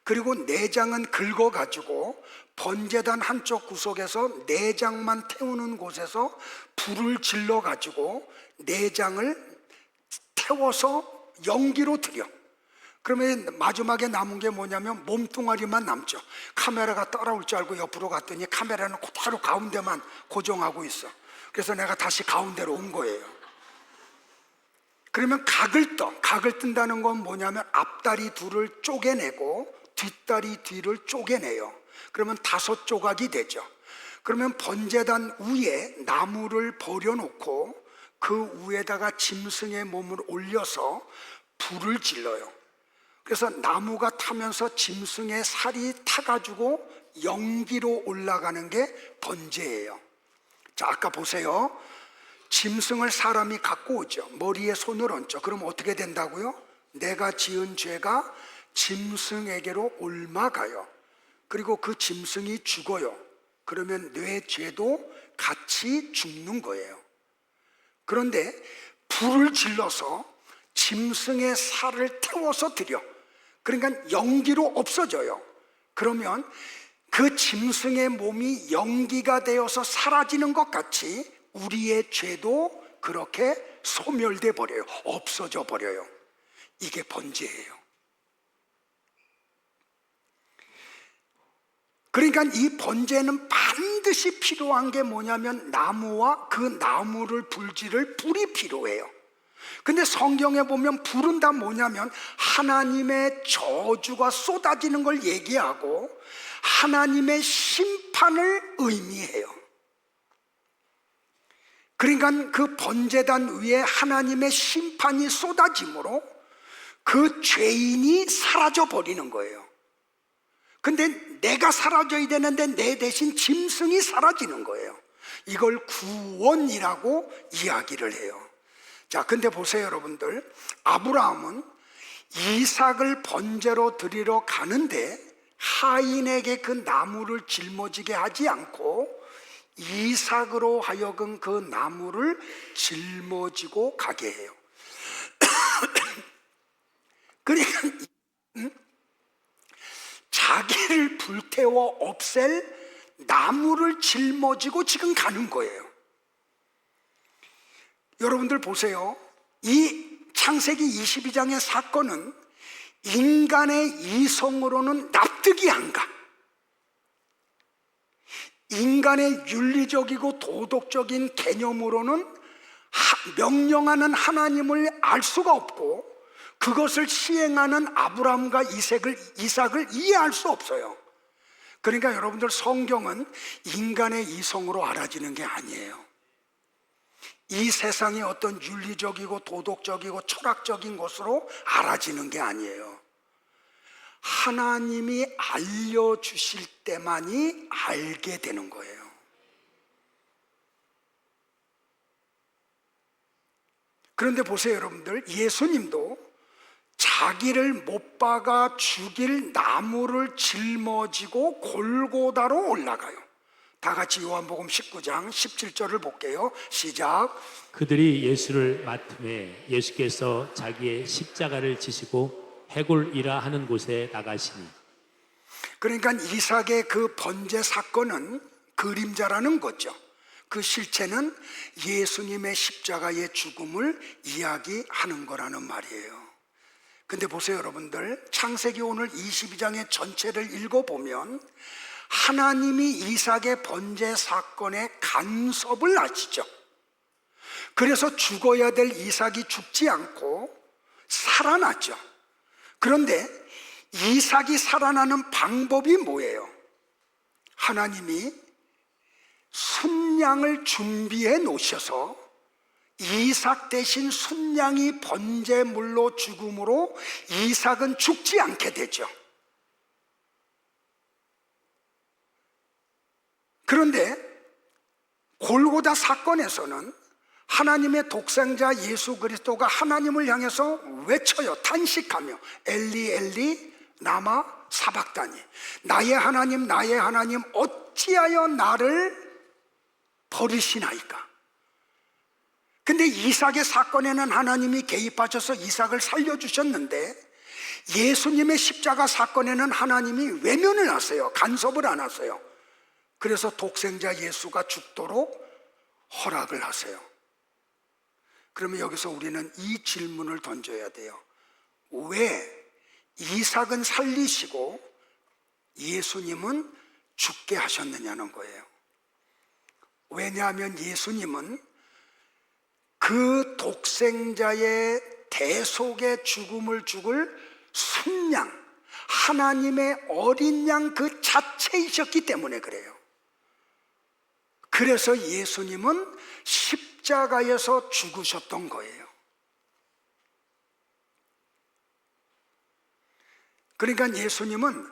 그리고 내장은 긁어가지고 번제단 한쪽 구석에서 내장만 태우는 곳에서 불을 질러가지고 내장을 태워서 연기로 드려. 그러면 마지막에 남은 게 뭐냐면 몸뚱아리만 남죠. 카메라가 따라올 줄 알고 옆으로 갔더니 카메라는 그대로 가운데만 고정하고 있어. 그래서 내가 다시 가운데로 온 거예요. 그러면 각을 떠. 각을 뜬다는 건 뭐냐면 앞다리 둘을 쪼개내고 뒷다리 뒤를 쪼개내요. 그러면 5조각이 되죠. 그러면 번제단 위에 나무를 버려놓고 그 위에다가 짐승의 몸을 올려서 불을 질러요. 그래서 나무가 타면서 짐승의 살이 타가지고 연기로 올라가는 게 번제예요. 자, 아까 보세요. 짐승을 사람이 갖고 오죠. 머리에 손을 얹죠. 그럼 어떻게 된다고요? 내가 지은 죄가 짐승에게로 옮아가요. 그리고 그 짐승이 죽어요. 그러면 내 죄도 같이 죽는 거예요. 그런데 불을 질러서 짐승의 살을 태워서 드려. 그러니까 연기로 없어져요. 그러면 그 짐승의 몸이 연기가 되어서 사라지는 것 같이 우리의 죄도 그렇게 소멸돼 버려요. 없어져 버려요. 이게 번제예요. 그러니까 이 번제는 반드시 필요한 게 뭐냐면 나무와 그 나무를 불지를 불이 필요해요. 근데 성경에 보면 불은 다 뭐냐면 하나님의 저주가 쏟아지는 걸 얘기하고 하나님의 심판을 의미해요. 그러니까 그 번제단 위에 하나님의 심판이 쏟아짐으로 그 죄인이 사라져 버리는 거예요. 근데 내가 사라져야 되는데 내 대신 짐승이 사라지는 거예요. 이걸 구원이라고 이야기를 해요. 자, 근데 보세요, 여러분들. 아브라함은 이삭을 번제로 드리러 가는데 하인에게 그 나무를 짊어지게 하지 않고 이삭으로 하여금 그 나무를 짊어지고 가게 해요. 그러니까 자기를 불태워 없앨 나무를 짊어지고 지금 가는 거예요. 여러분들 보세요. 이 창세기 22장의 사건은 인간의 이성으로는 납득이 안 가. 인간의 윤리적이고 도덕적인 개념으로는 명령하는 하나님을 알 수가 없고 그것을 시행하는 아브라함과 이삭을 이해할 수 없어요. 그러니까 여러분들, 성경은 인간의 이성으로 알아지는 게 아니에요. 이 세상이 어떤 윤리적이고 도덕적이고 철학적인 것으로 알아지는 게 아니에요. 하나님이 알려주실 때만이 알게 되는 거예요. 그런데 보세요, 여러분들. 예수님도 자기를 못 박아 죽일 나무를 짊어지고 골고다로 올라가요. 다 같이 요한복음 19장 17절을 볼게요. 시작. 그들이 예수를 맡음에 예수께서 자기의 십자가를 지시고 해골이라 하는 곳에 나가시니. 그러니까 이삭의 그 번제 사건은 그림자라는 거죠. 그 실체는 예수님의 십자가의 죽음을 이야기하는 거라는 말이에요. 근데 보세요, 여러분들. 창세기 오늘 22장의 전체를 읽어보면 하나님이 이삭의 번제 사건에 간섭을 하시죠. 그래서 죽어야 될 이삭이 죽지 않고 살아났죠. 그런데 이삭이 살아나는 방법이 뭐예요? 하나님이 순양을 준비해 놓으셔서 이삭 대신 순양이 번제물로 죽음으로 이삭은 죽지 않게 되죠. 그런데 골고다 사건에서는 하나님의 독생자 예수 그리스도가 하나님을 향해서 외쳐요. 탄식하며 엘리 엘리 라마 사박다니, 나의 하나님 나의 하나님 어찌하여 나를 버리시나이까. 근데 이삭의 사건에는 하나님이 개입하셔서 이삭을 살려주셨는데 예수님의 십자가 사건에는 하나님이 외면을 하세요. 간섭을 안 하세요. 그래서 독생자 예수가 죽도록 허락을 하세요. 그러면 여기서 우리는 이 질문을 던져야 돼요. 왜 이삭은 살리시고 예수님은 죽게 하셨느냐는 거예요. 왜냐하면 예수님은 그 독생자의 대속의 죽음을 죽을 순양, 하나님의 어린 양 그 자체이셨기 때문에 그래요. 그래서 예수님은 십자가에서 죽으셨던 거예요. 그러니까 예수님은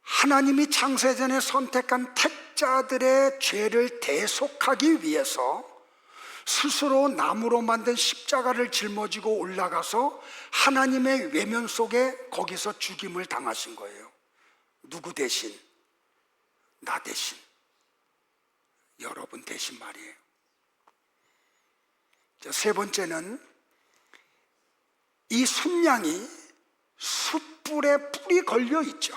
하나님이 창세전에 선택한 택자들의 죄를 대속하기 위해서 스스로 나무로 만든 십자가를 짊어지고 올라가서 하나님의 외면 속에 거기서 죽임을 당하신 거예요. 누구 대신? 나 대신, 여러분 대신 말이에요. 자, 세 번째는 이 순양이 숯불에 뿔이 걸려 있죠.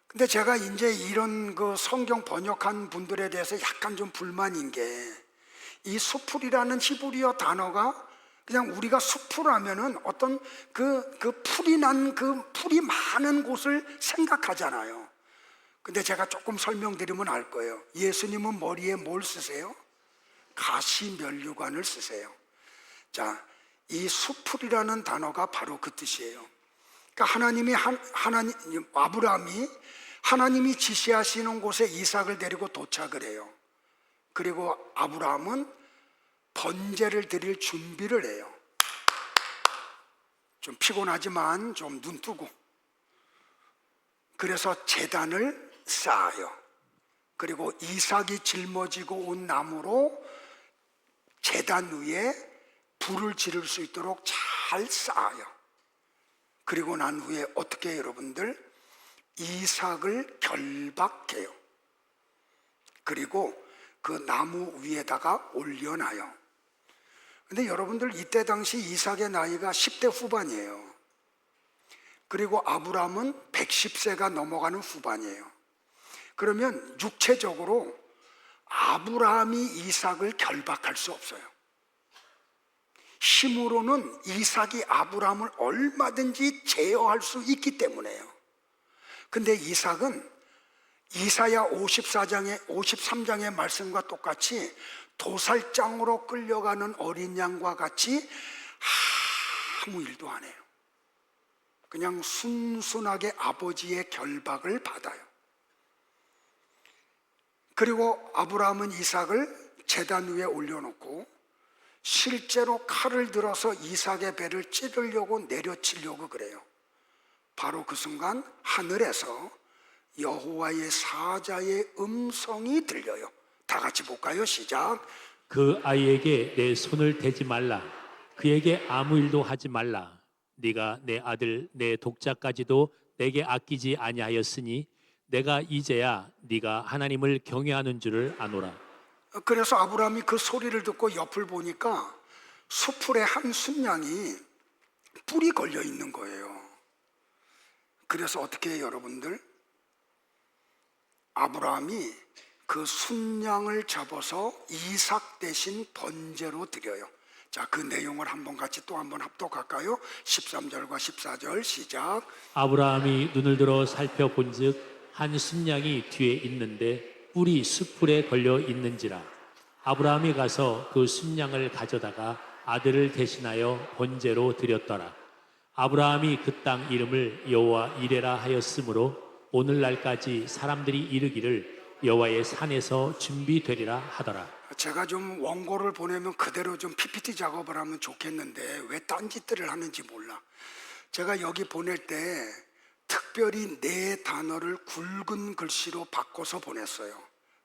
근데 제가 이제 이런 그 성경 번역한 분들에 대해서 약간 좀 불만인 게, 이 수풀이라는 히브리어 단어가 그냥 우리가 수풀 하면은 어떤 그 풀이 난 그 풀이 많은 곳을 생각하잖아요. 근데 제가 조금 설명드리면 알 거예요. 예수님은 머리에 뭘 쓰세요? 가시면류관을 쓰세요. 자, 이 수풀이라는 단어가 바로 그 뜻이에요. 그러니까 아브라함이 하나님이 지시하시는 곳에 이삭을 데리고 도착을 해요. 그리고 아브라함은 번제를 드릴 준비를 해요. 좀 피곤하지만 좀 눈 뜨고. 그래서 제단을 쌓아요. 그리고 이삭이 짊어지고 온 나무로 제단 위에 불을 지를 수 있도록 잘 쌓아요. 그리고 난 후에 어떻게 해요, 여러분들? 이삭을 결박해요. 그리고 그 나무 위에다가 올려놔요. 근데 여러분들, 이때 당시 이삭의 나이가 10대 후반이에요. 그리고 아브라함은 110세가 넘어가는 후반이에요. 그러면 육체적으로 아브라함이 이삭을 결박할 수 없어요. 힘으로는 이삭이 아브라함을 얼마든지 제어할 수 있기 때문에요. 근데 이삭은 이사야 53장의 말씀과 똑같이 도살장으로 끌려가는 어린 양과 같이 아무 일도 안 해요. 그냥 순순하게 아버지의 결박을 받아요. 그리고 아브라함은 이삭을 제단 위에 올려놓고 실제로 칼을 들어서 이삭의 배를 찌르려고 내려치려고 그래요. 바로 그 순간 하늘에서 여호와의 사자의 음성이 들려요. 다 같이 볼까요? 시작. 그 아이에게 내 손을 대지 말라. 그에게 아무 일도 하지 말라. 네가 내 아들 내 독자까지도 내게 아끼지 아니하였으니 내가 이제야 네가 하나님을 경외하는 줄을 아노라. 그래서 아브라함이 그 소리를 듣고 옆을 보니까 수풀에 한 순양이 뿔이 걸려 있는 거예요. 그래서 어떻게 해요, 여러분들? 아브라함이 그 순양을 잡아서 이삭 대신 번제로 드려요. 자, 그 내용을 한번 같이 또 한번 합독할까요? 13절과 14절 시작. 아브라함이 눈을 들어 살펴본즉 한 순양이 뒤에 있는데 뿔이 수풀에 걸려 있는지라. 아브라함이 가서 그 순양을 가져다가 아들을 대신하여 번제로 드렸더라. 아브라함이 그 땅 이름을 여호와 이레라 하였으므로 오늘날까지 사람들이 이르기를 여호와의 산에서 준비되리라 하더라. 제가 좀 원고를 보내면 그대로 좀 PPT 작업을 하면 좋겠는데 왜 딴짓들을 하는지 몰라. 제가 여기 보낼 때 특별히 네 단어를 굵은 글씨로 바꿔서 보냈어요.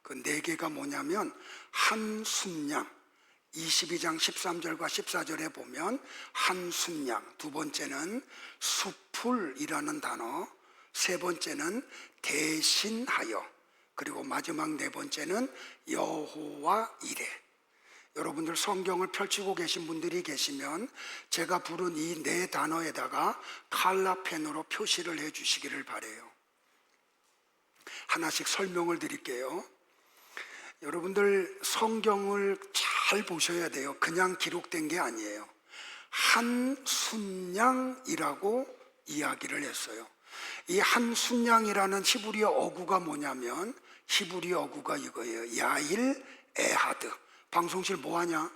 그 네 개가 뭐냐면 한 순양, 22장 13절과 14절에 보면 한 순양, 두 번째는 수풀이라는 단어, 세 번째는 대신하여, 그리고 마지막 네 번째는 여호와 이레. 여러분들 성경을 펼치고 계신 분들이 계시면 제가 부른 이 네 단어에다가 칼라펜으로 표시를 해 주시기를 바라요. 하나씩 설명을 드릴게요. 여러분들 성경을 잘 보셔야 돼요. 그냥 기록된 게 아니에요. 한순양이라고 이야기를 했어요. 이 한순양이라는 히브리어 어구가 뭐냐면 히브리어 어구가 이거예요. 야일 에하드. 방송실 뭐하냐?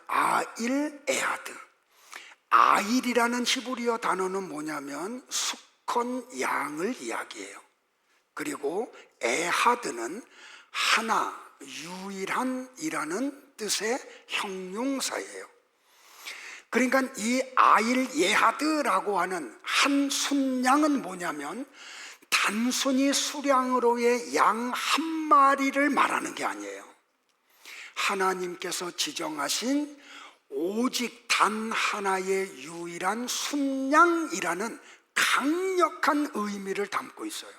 아일 에하드. 아일이라는 히브리어 단어는 뭐냐면 수컷 양을 이야기해요. 그리고 에하드는 하나, 유일한이라는 뜻의 형용사예요. 그러니까 이 아일 예하드라고 하는 한 순양은 뭐냐면 단순히 수량으로의 양 한 마리를 말하는 게 아니에요. 하나님께서 지정하신 오직 단 하나의 유일한 순양이라는 강력한 의미를 담고 있어요.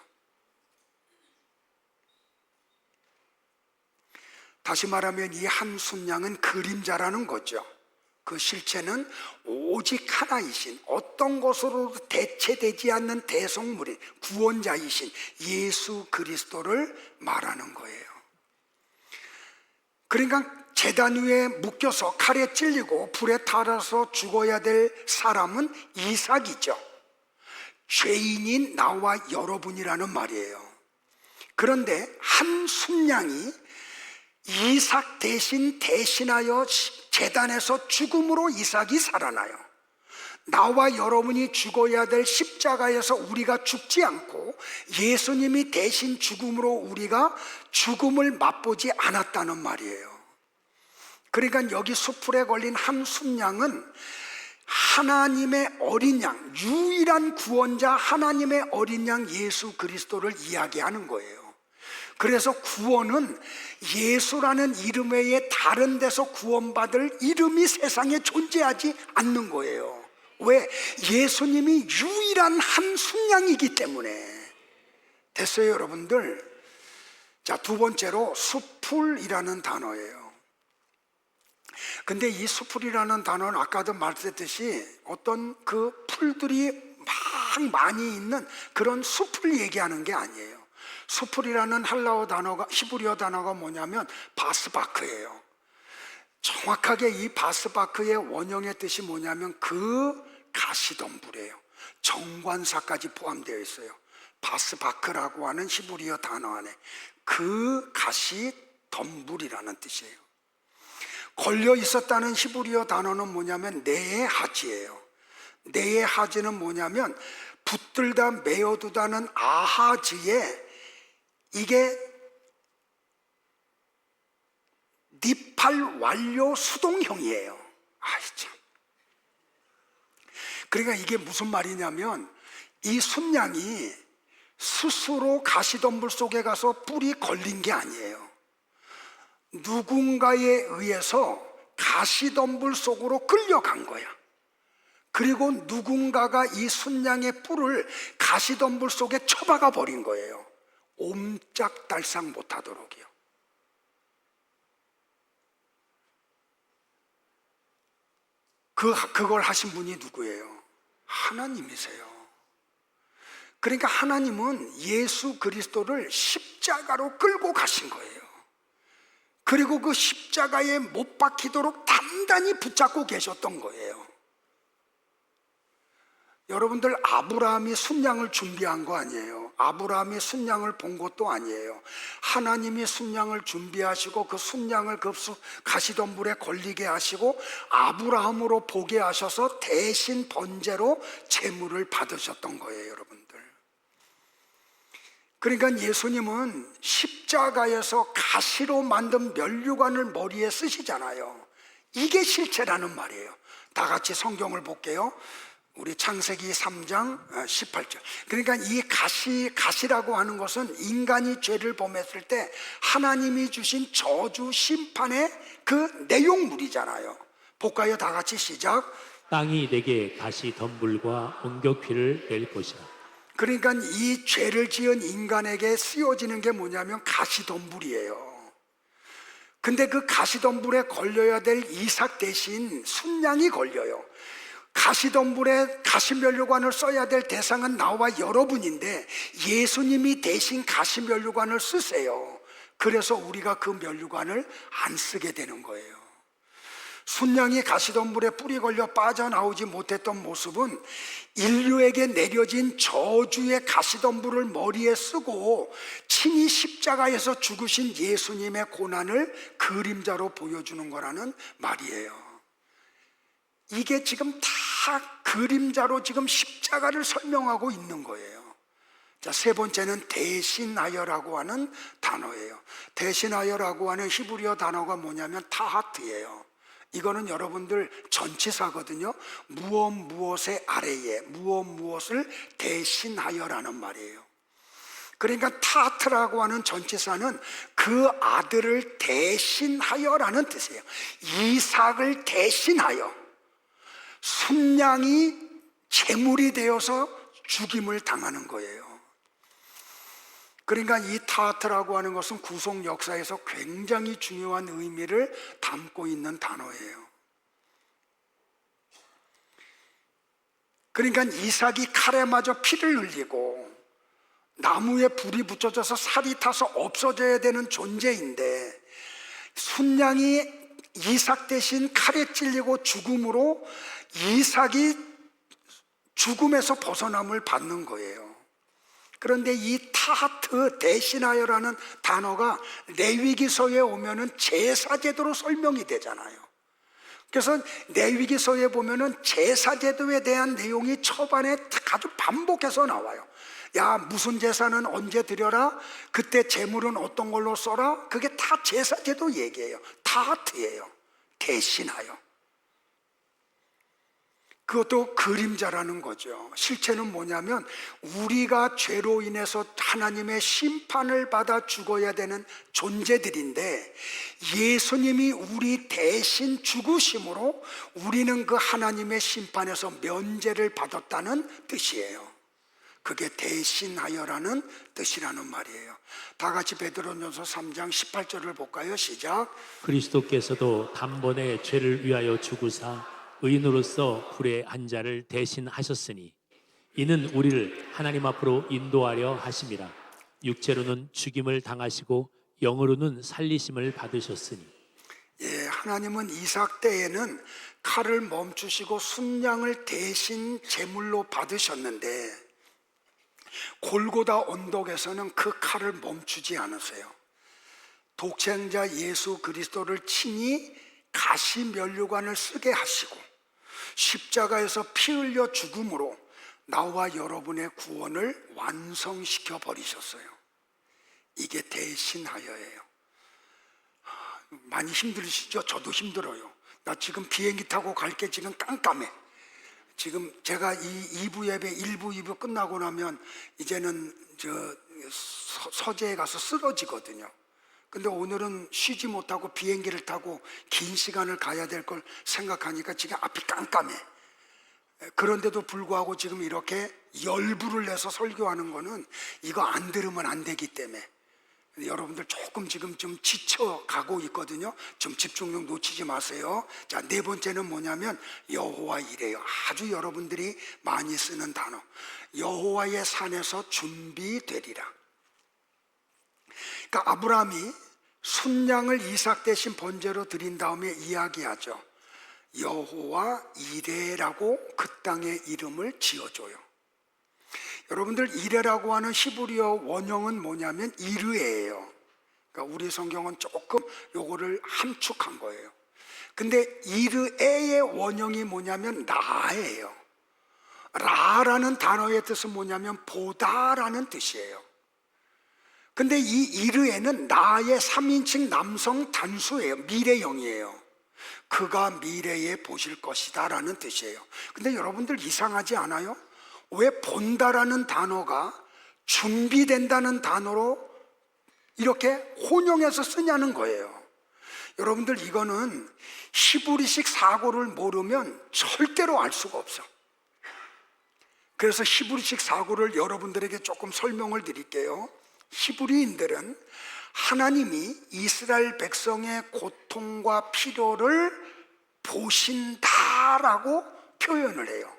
다시 말하면 이 한 순양은 그림자라는 거죠. 그 실체는 오직 하나이신, 어떤 것으로도 대체되지 않는 대속물인 구원자이신 예수 그리스도를 말하는 거예요. 그러니까 제단 위에 묶여서 칼에 찔리고 불에 타서 죽어야 될 사람은 이삭이죠. 죄인인 나와 여러분이라는 말이에요. 그런데 한 순양이 이삭 대신하여 제단에서 죽음으로 이삭이 살아나요. 나와 여러분이 죽어야 될 십자가에서 우리가 죽지 않고 예수님이 대신 죽음으로 우리가 죽음을 맛보지 않았다는 말이에요. 그러니까 여기 수풀에 걸린 한 순양은 하나님의 어린 양, 유일한 구원자 하나님의 어린 양 예수 그리스도를 이야기하는 거예요. 그래서 구원은 예수라는 이름 외에 다른 데서 구원받을 이름이 세상에 존재하지 않는 거예요. 왜? 예수님이 유일한 한 순양이기 때문에. 됐어요, 여러분들? 자, 두 번째로 수풀이라는 단어예요. 근데 이 수풀이라는 단어는 아까도 말했듯이 어떤 그 풀들이 막 많이 있는 그런 숲을 얘기하는 게 아니에요. 수풀이라는 할라어 단어가, 히브리어 단어가 뭐냐면 바스바크예요. 정확하게 이 바스바크의 원형의 뜻이 뭐냐면 그 가시덤불이에요. 정관사까지 포함되어 있어요. 바스바크라고 하는 히브리어 단어 안에 그 가시덤불이라는 뜻이에요. 걸려 있었다는 히브리어 단어는 뭐냐면 네하지예요. 네하지는 뭐냐면 붙들다 메어두다는 아하지에 이게 니팔 완료 수동형이에요. 아이 참. 그러니까 이게 무슨 말이냐면 이 순양이 스스로 가시덤불 속에 가서 뿔이 걸린 게 아니에요. 누군가에 의해서 가시덤불 속으로 끌려간 거야. 그리고 누군가가 이 순양의 뿔을 가시덤불 속에 쳐박아 버린 거예요. 옴짝달싹 못하도록이요. 그걸 하신 분이 누구예요? 하나님이세요. 그러니까 하나님은 예수 그리스도를 십자가로 끌고 가신 거예요. 그리고 그 십자가에 못 박히도록 단단히 붙잡고 계셨던 거예요. 여러분들, 아브라함이 순양을 준비한 거 아니에요. 아브라함이 순양을 본 것도 아니에요. 하나님이 순양을 준비하시고 그 순양을 그 가시덤불에 걸리게 하시고 아브라함으로 보게 하셔서 대신 번제로 제물을 받으셨던 거예요, 여러분들. 그러니까 예수님은 십자가에서 가시로 만든 면류관을 머리에 쓰시잖아요. 이게 실체라는 말이에요. 다 같이 성경을 볼게요. 우리 창세기 3장 18절. 그러니까 이 가시라고 하는 것은 인간이 죄를 범했을 때 하나님이 주신 저주 심판의 그 내용물이잖아요. 볼까요? 다 같이 시작. 땅이 내게 가시 덤불과 엉격피를 낼 것이라. 그러니까 이 죄를 지은 인간에게 쓰여지는 게 뭐냐면 가시덤불이에요. 근데 그 가시덤불에 걸려야 될 이삭 대신 순양이 걸려요. 가시덤불에 가시면류관을 써야 될 대상은 나와 여러분인데 예수님이 대신 가시면류관을 쓰세요. 그래서 우리가 그 면류관을 안 쓰게 되는 거예요. 순양이 가시덤불에 뿔이 걸려 빠져나오지 못했던 모습은 인류에게 내려진 저주의 가시덤불을 머리에 쓰고 친히 십자가에서 죽으신 예수님의 고난을 그림자로 보여주는 거라는 말이에요. 이게 지금 다 그림자로 지금 십자가를 설명하고 있는 거예요. 자, 세 번째는 대신하여라고 하는 단어예요. 대신하여라고 하는 히브리어 단어가 뭐냐면 타하트예요. 이거는 여러분들 전치사거든요. 무엇 무엇의 아래에 무엇 무엇을 대신하여라는 말이에요. 그러니까 타하트라고 하는 전치사는 그 아들을 대신하여라는 뜻이에요. 이삭을 대신하여 순양이 제물이 되어서 죽임을 당하는 거예요. 그러니까 이 타하트라고 하는 것은 구속 역사에서 굉장히 중요한 의미를 담고 있는 단어예요. 그러니까 이삭이 칼에 맞아 피를 흘리고 나무에 불이 붙여져서 살이 타서 없어져야 되는 존재인데 순양이 이삭 대신 칼에 찔리고 죽음으로 이삭이 죽음에서 벗어남을 받는 거예요. 그런데 이 타하트 대신하여라는 단어가 레위기서에 오면은 제사제도로 설명이 되잖아요. 그래서 레위기서에 보면은 제사제도에 대한 내용이 초반에 아주 반복해서 나와요. 야, 무슨 제사는 언제 드려라? 그때 제물은 어떤 걸로 써라? 그게 다 제사제도 얘기예요. 타하트예요. 대신하여. 그것도 그림자라는 거죠. 실체는 뭐냐면 우리가 죄로 인해서 하나님의 심판을 받아 죽어야 되는 존재들인데 예수님이 우리 대신 죽으심으로 우리는 그 하나님의 심판에서 면제를 받았다는 뜻이에요. 그게 대신하여라는 뜻이라는 말이에요. 다 같이 베드로전서 3장 18절을 볼까요? 시작. 그리스도께서도 단번에 죄를 위하여 죽으사 의인으로서 불의 한 자를 대신하셨으니 이는 우리를 하나님 앞으로 인도하려 하심이라. 육체로는 죽임을 당하시고 영으로는 살리심을 받으셨으니. 예, 하나님은 이삭 때에는 칼을 멈추시고 순양을 대신 제물로 받으셨는데 골고다 언덕에서는 그 칼을 멈추지 않으세요. 독생자 예수 그리스도를 친히 가시 면류관을 쓰게 하시고 십자가에서 피 흘려 죽음으로 나와 여러분의 구원을 완성시켜 버리셨어요. 이게 대신하여예요. 많이 힘들으시죠? 저도 힘들어요. 나 지금 비행기 타고 갈 게 지금 깜깜해. 지금 제가 이 2부 예배 1부 2부 끝나고 나면 이제는 서재에 가서 쓰러지거든요. 근데 오늘은 쉬지 못하고 비행기를 타고 긴 시간을 가야 될 걸 생각하니까 지금 앞이 깜깜해. 그런데도 불구하고 지금 이렇게 열불을 내서 설교하는 거는 이거 안 들으면 안 되기 때문에 여러분들 조금 지금 좀 지쳐가고 있거든요. 좀 집중력 놓치지 마세요. 자, 네 번째는 뭐냐면 여호와 이래요. 아주 여러분들이 많이 쓰는 단어. 여호와의 산에서 준비되리라. 그러니까 아브라함이 순양을 이삭 대신 번제로 드린 다음에 이야기하죠. 여호와 이레라고 그 땅의 이름을 지어줘요. 여러분들 이레라고 하는 히브리어 원형은 뭐냐면 이르에예요. 그러니까 우리 성경은 조금 요거를 함축한 거예요. 근데 이르에의 원형이 뭐냐면 라예요. 라라는 단어의 뜻은 뭐냐면 보다라는 뜻이에요. 근데 이 이르에는 나의 3인칭 남성 단수예요. 미래형이에요. 그가 미래에 보실 것이다 라는 뜻이에요. 근데 여러분들 이상하지 않아요? 왜 본다라는 단어가 준비된다는 단어로 이렇게 혼용해서 쓰냐는 거예요. 여러분들 이거는 히브리식 사고를 모르면 절대로 알 수가 없어. 그래서 히브리식 사고를 여러분들에게 조금 설명을 드릴게요. 히브리인들은 하나님이 이스라엘 백성의 고통과 필요를 보신다라고 표현을 해요.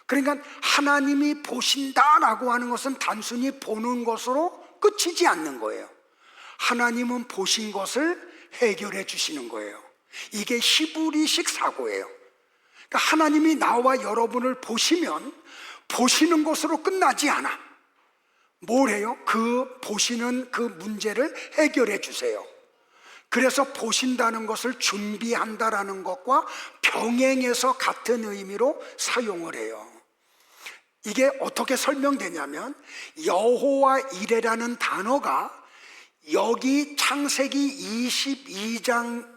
그러니까 하나님이 보신다라고 하는 것은 단순히 보는 것으로 끝이지 않는 거예요. 하나님은 보신 것을 해결해 주시는 거예요. 이게 히브리식 사고예요. 그러니까 하나님이 나와 여러분을 보시면 보시는 것으로 끝나지 않아. 뭘 해요? 그 보시는 그 문제를 해결해 주세요. 그래서 보신다는 것을 준비한다라는 것과 병행해서 같은 의미로 사용을 해요. 이게 어떻게 설명되냐면 여호와 이레라는 단어가 여기 창세기 22장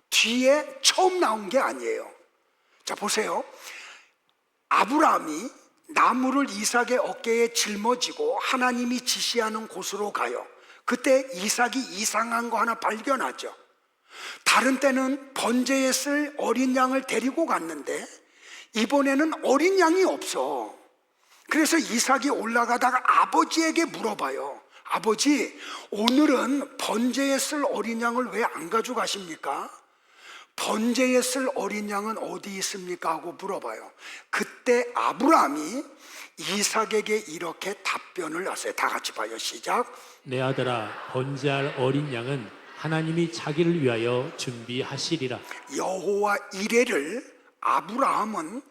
뒤에 처음 나온 게 아니에요. 자, 보세요. 아브라함이 나무를 이삭의 어깨에 짊어지고 하나님이 지시하는 곳으로 가요. 그때 이삭이 이상한 거 하나 발견하죠. 다른 때는 번제에 쓸 어린 양을 데리고 갔는데 이번에는 어린 양이 없어. 그래서 이삭이 올라가다가 아버지에게 물어봐요. 아버지, 오늘은 번제에 쓸 어린 양을 왜 안 가져가십니까? 번제에 쓸 어린 양은 어디 있습니까? 하고 물어봐요. 그때 아브라함이 이삭에게 이렇게 답변을 하세요. 다 같이 봐요. 시작. 내 아들아, 번제할 어린 양은 하나님이 자기를 위하여 준비하시리라. 여호와 이레를 아브라함은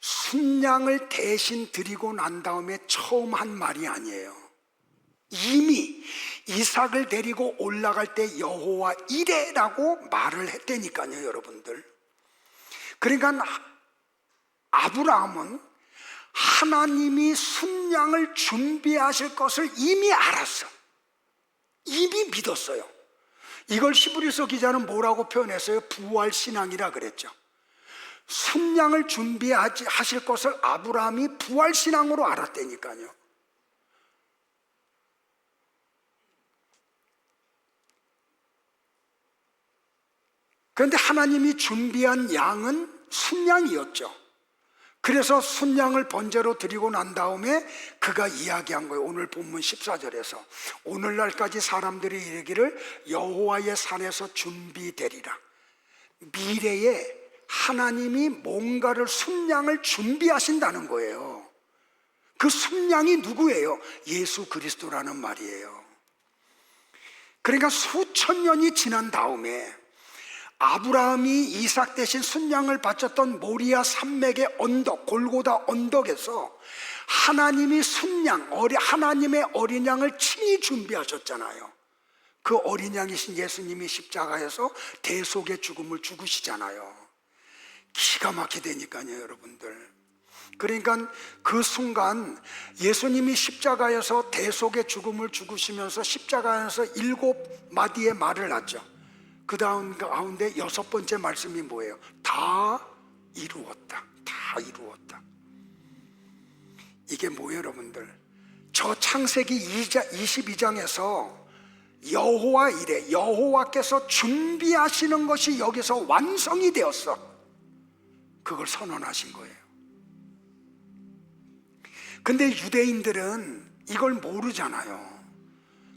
순양을 대신 드리고 난 다음에 처음 한 말이 아니에요. 이미 이삭을 데리고 올라갈 때 여호와 이레라고 말을 했다니까요, 여러분들. 그러니까 아브라함은 하나님이 순양을 준비하실 것을 이미 알았어. 이미 믿었어요. 이걸 히브리서 기자는 뭐라고 표현했어요? 부활신앙이라 그랬죠. 순양을 준비하실 것을 아브라함이 부활신앙으로 알았다니까요. 그런데 하나님이 준비한 양은 순양이었죠. 그래서 순양을 번제로 드리고 난 다음에 그가 이야기한 거예요. 오늘 본문 14절에서 오늘날까지 사람들이 이르기를 여호와의 산에서 준비되리라. 미래에 하나님이 뭔가를 순양을 준비하신다는 거예요. 그 순양이 누구예요? 예수 그리스도라는 말이에요. 그러니까 수천 년이 지난 다음에 아브라함이 이삭 대신 순양을 바쳤던 모리아 산맥의 언덕, 골고다 언덕에서 하나님이 하나님의 어린 양을 친히 준비하셨잖아요. 그 어린 양이신 예수님이 십자가에서 대속의 죽음을 죽으시잖아요. 기가 막히다니까요, 여러분들. 그러니까 그 순간 예수님이 십자가에서 대속의 죽음을 죽으시면서 십자가에서 7마디의 말을 하죠. 그 다음 가운데 6번째 말씀이 뭐예요? 다 이루었다. 다 이루었다. 이게 뭐예요, 여러분들? 저 창세기 22장에서 여호와 이래, 여호와께서 준비하시는 것이 여기서 완성이 되었어. 그걸 선언하신 거예요. 근데 유대인들은 이걸 모르잖아요.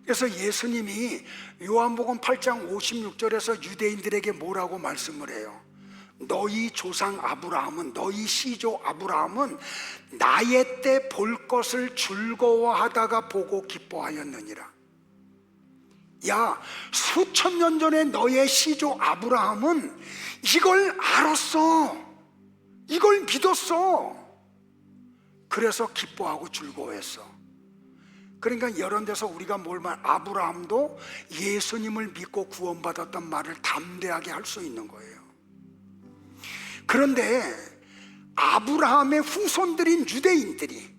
그래서 예수님이 요한복음 8장 56절에서 유대인들에게 뭐라고 말씀을 해요? 너희 조상 아브라함은, 너희 시조 아브라함은 나의 때 볼 것을 즐거워하다가 보고 기뻐하였느니라. 야, 수천 년 전에 너의 시조 아브라함은 이걸 알았어. 이걸 믿었어. 그래서 기뻐하고 즐거워했어. 그러니까 이런 데서 우리가 아브라함도 예수님을 믿고 구원받았던 말을 담대하게 할 수 있는 거예요. 그런데 아브라함의 후손들인 유대인들이,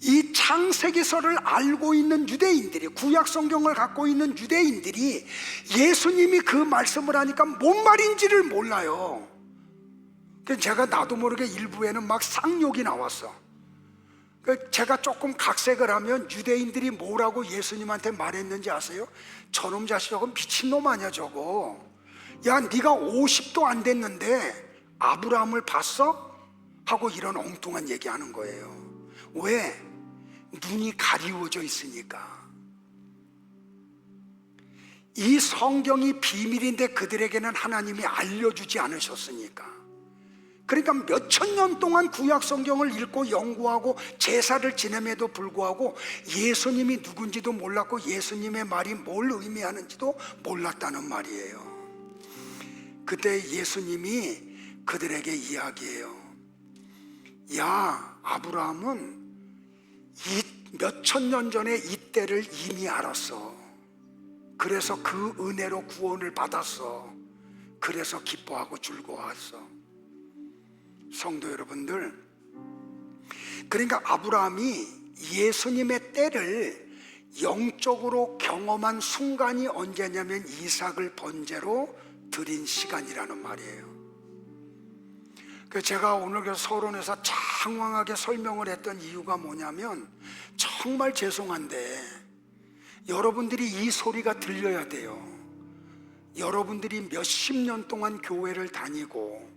이 창세기서를 알고 있는 유대인들이, 구약 성경을 갖고 있는 유대인들이 예수님이 그 말씀을 하니까 뭔 말인지를 몰라요. 그래서 제가 나도 모르게 일부에는 막 쌍욕이 나왔어. 제가 조금 각색을 하면 유대인들이 뭐라고 예수님한테 말했는지 아세요? 저놈 자식 저거 미친놈 아니야 저거. 야, 네가 50도 안 됐는데 아브라함을 봤어? 하고 이런 엉뚱한 얘기하는 거예요. 왜? 눈이 가리워져 있으니까. 이 성경이 비밀인데 그들에게는 하나님이 알려주지 않으셨으니까. 그러니까 몇천 년 동안 구약 성경을 읽고 연구하고 제사를 지냄에도 불구하고 예수님이 누군지도 몰랐고 예수님의 말이 뭘 의미하는지도 몰랐다는 말이에요. 그때 예수님이 그들에게 이야기해요. 야, 아브라함은 몇천 년 전에 이 때를 이미 알았어. 그래서 그 은혜로 구원을 받았어. 그래서 기뻐하고 즐거워했어. 성도 여러분들, 그러니까 아브라함이 예수님의 때를 영적으로 경험한 순간이 언제냐면 이삭을 번제로 드린 시간이라는 말이에요. 제가 오늘 서론에서 장황하게 설명을 했던 이유가 뭐냐면, 정말 죄송한데 여러분들이 이 소리가 들려야 돼요. 여러분들이 몇십 년 동안 교회를 다니고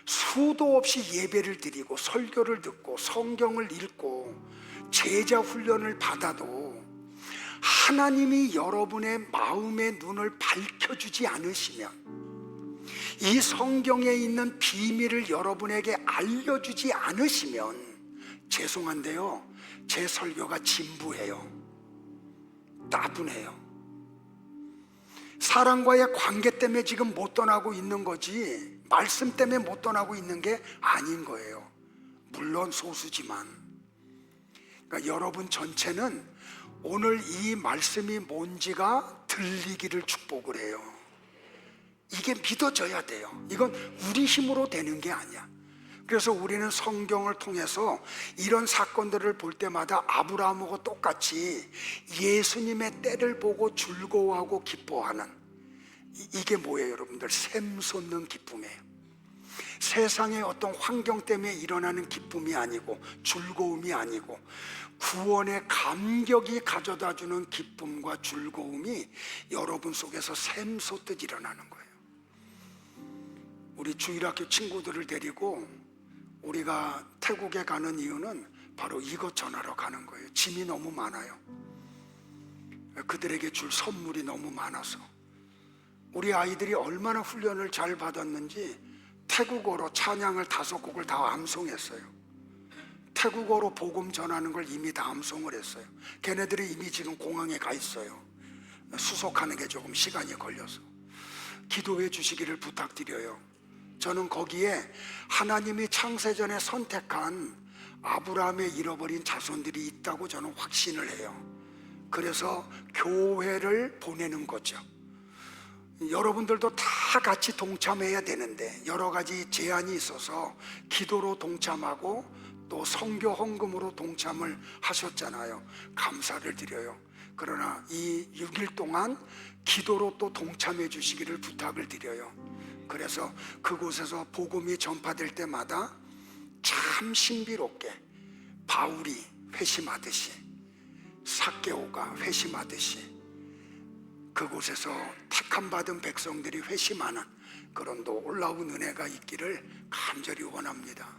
수도 없이 예배를 드리고 설교를 듣고 성경을 읽고 제자 훈련을 받아도 하나님이 여러분의 마음의 눈을 밝혀주지 않으시면, 이 성경에 있는 비밀을 여러분에게 알려주지 않으시면 죄송한데요, 제 설교가 진부해요. 따분해요. 사랑과의 관계 때문에 지금 못 떠나고 있는 거지 말씀 때문에 못 떠나고 있는 게 아닌 거예요. 물론 소수지만. 그러니까 여러분 전체는 오늘 이 말씀이 뭔지가 들리기를 축복을 해요. 이게 믿어져야 돼요. 이건 우리 힘으로 되는 게 아니야. 그래서 우리는 성경을 통해서 이런 사건들을 볼 때마다 아브라함하고 똑같이 예수님의 때를 보고 즐거워하고 기뻐하는, 이게 뭐예요 여러분들? 샘솟는 기쁨이에요. 세상의 어떤 환경 때문에 일어나는 기쁨이 아니고 즐거움이 아니고 구원의 감격이 가져다주는 기쁨과 즐거움이 여러분 속에서 샘솟듯 일어나는 거예요. 우리 주일학교 친구들을 데리고 우리가 태국에 가는 이유는 바로 이것 전하러 가는 거예요. 짐이 너무 많아요. 그들에게 줄 선물이 너무 많아서. 우리 아이들이 얼마나 훈련을 잘 받았는지 태국어로 찬양을 5곡을 다 암송했어요. 태국어로 복음 전하는 걸 이미 다 암송을 했어요. 걔네들이 이미 지금 공항에 가 있어요. 수속하는 게 조금 시간이 걸려서. 기도해 주시기를 부탁드려요. 저는 거기에 하나님이 창세전에 선택한 아브라함의 잃어버린 자손들이 있다고 저는 확신을 해요. 그래서 교회를 보내는 거죠. 여러분들도 다 같이 동참해야 되는데 여러 가지 제한이 있어서 기도로 동참하고 또 선교 헌금으로 동참을 하셨잖아요. 감사를 드려요. 그러나 이 6일 동안 기도로 또 동참해 주시기를 부탁을 드려요. 그래서 그곳에서 복음이 전파될 때마다 참 신비롭게 바울이 회심하듯이 삭개오가 회심하듯이 그곳에서 택함 받은 백성들이 회심하는 그런 놀라운 은혜가 있기를 간절히 원합니다.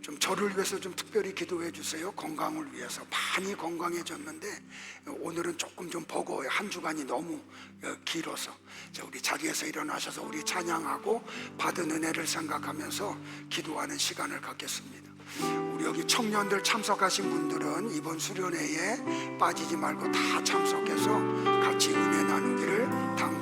좀 저를 위해서 좀 특별히 기도해 주세요. 건강을 위해서. 많이 건강해졌는데 오늘은 조금 좀 버거워요. 한 주간이 너무 길어서. 자, 우리 자리에서 일어나셔서 우리 찬양하고 받은 은혜를 생각하면서 기도하는 시간을 갖겠습니다. 우리 여기 청년들 참석하신 분들은 이번 수련회에 빠지지 말고 다 참석해서 같이 은혜 나누기를 당부합니다.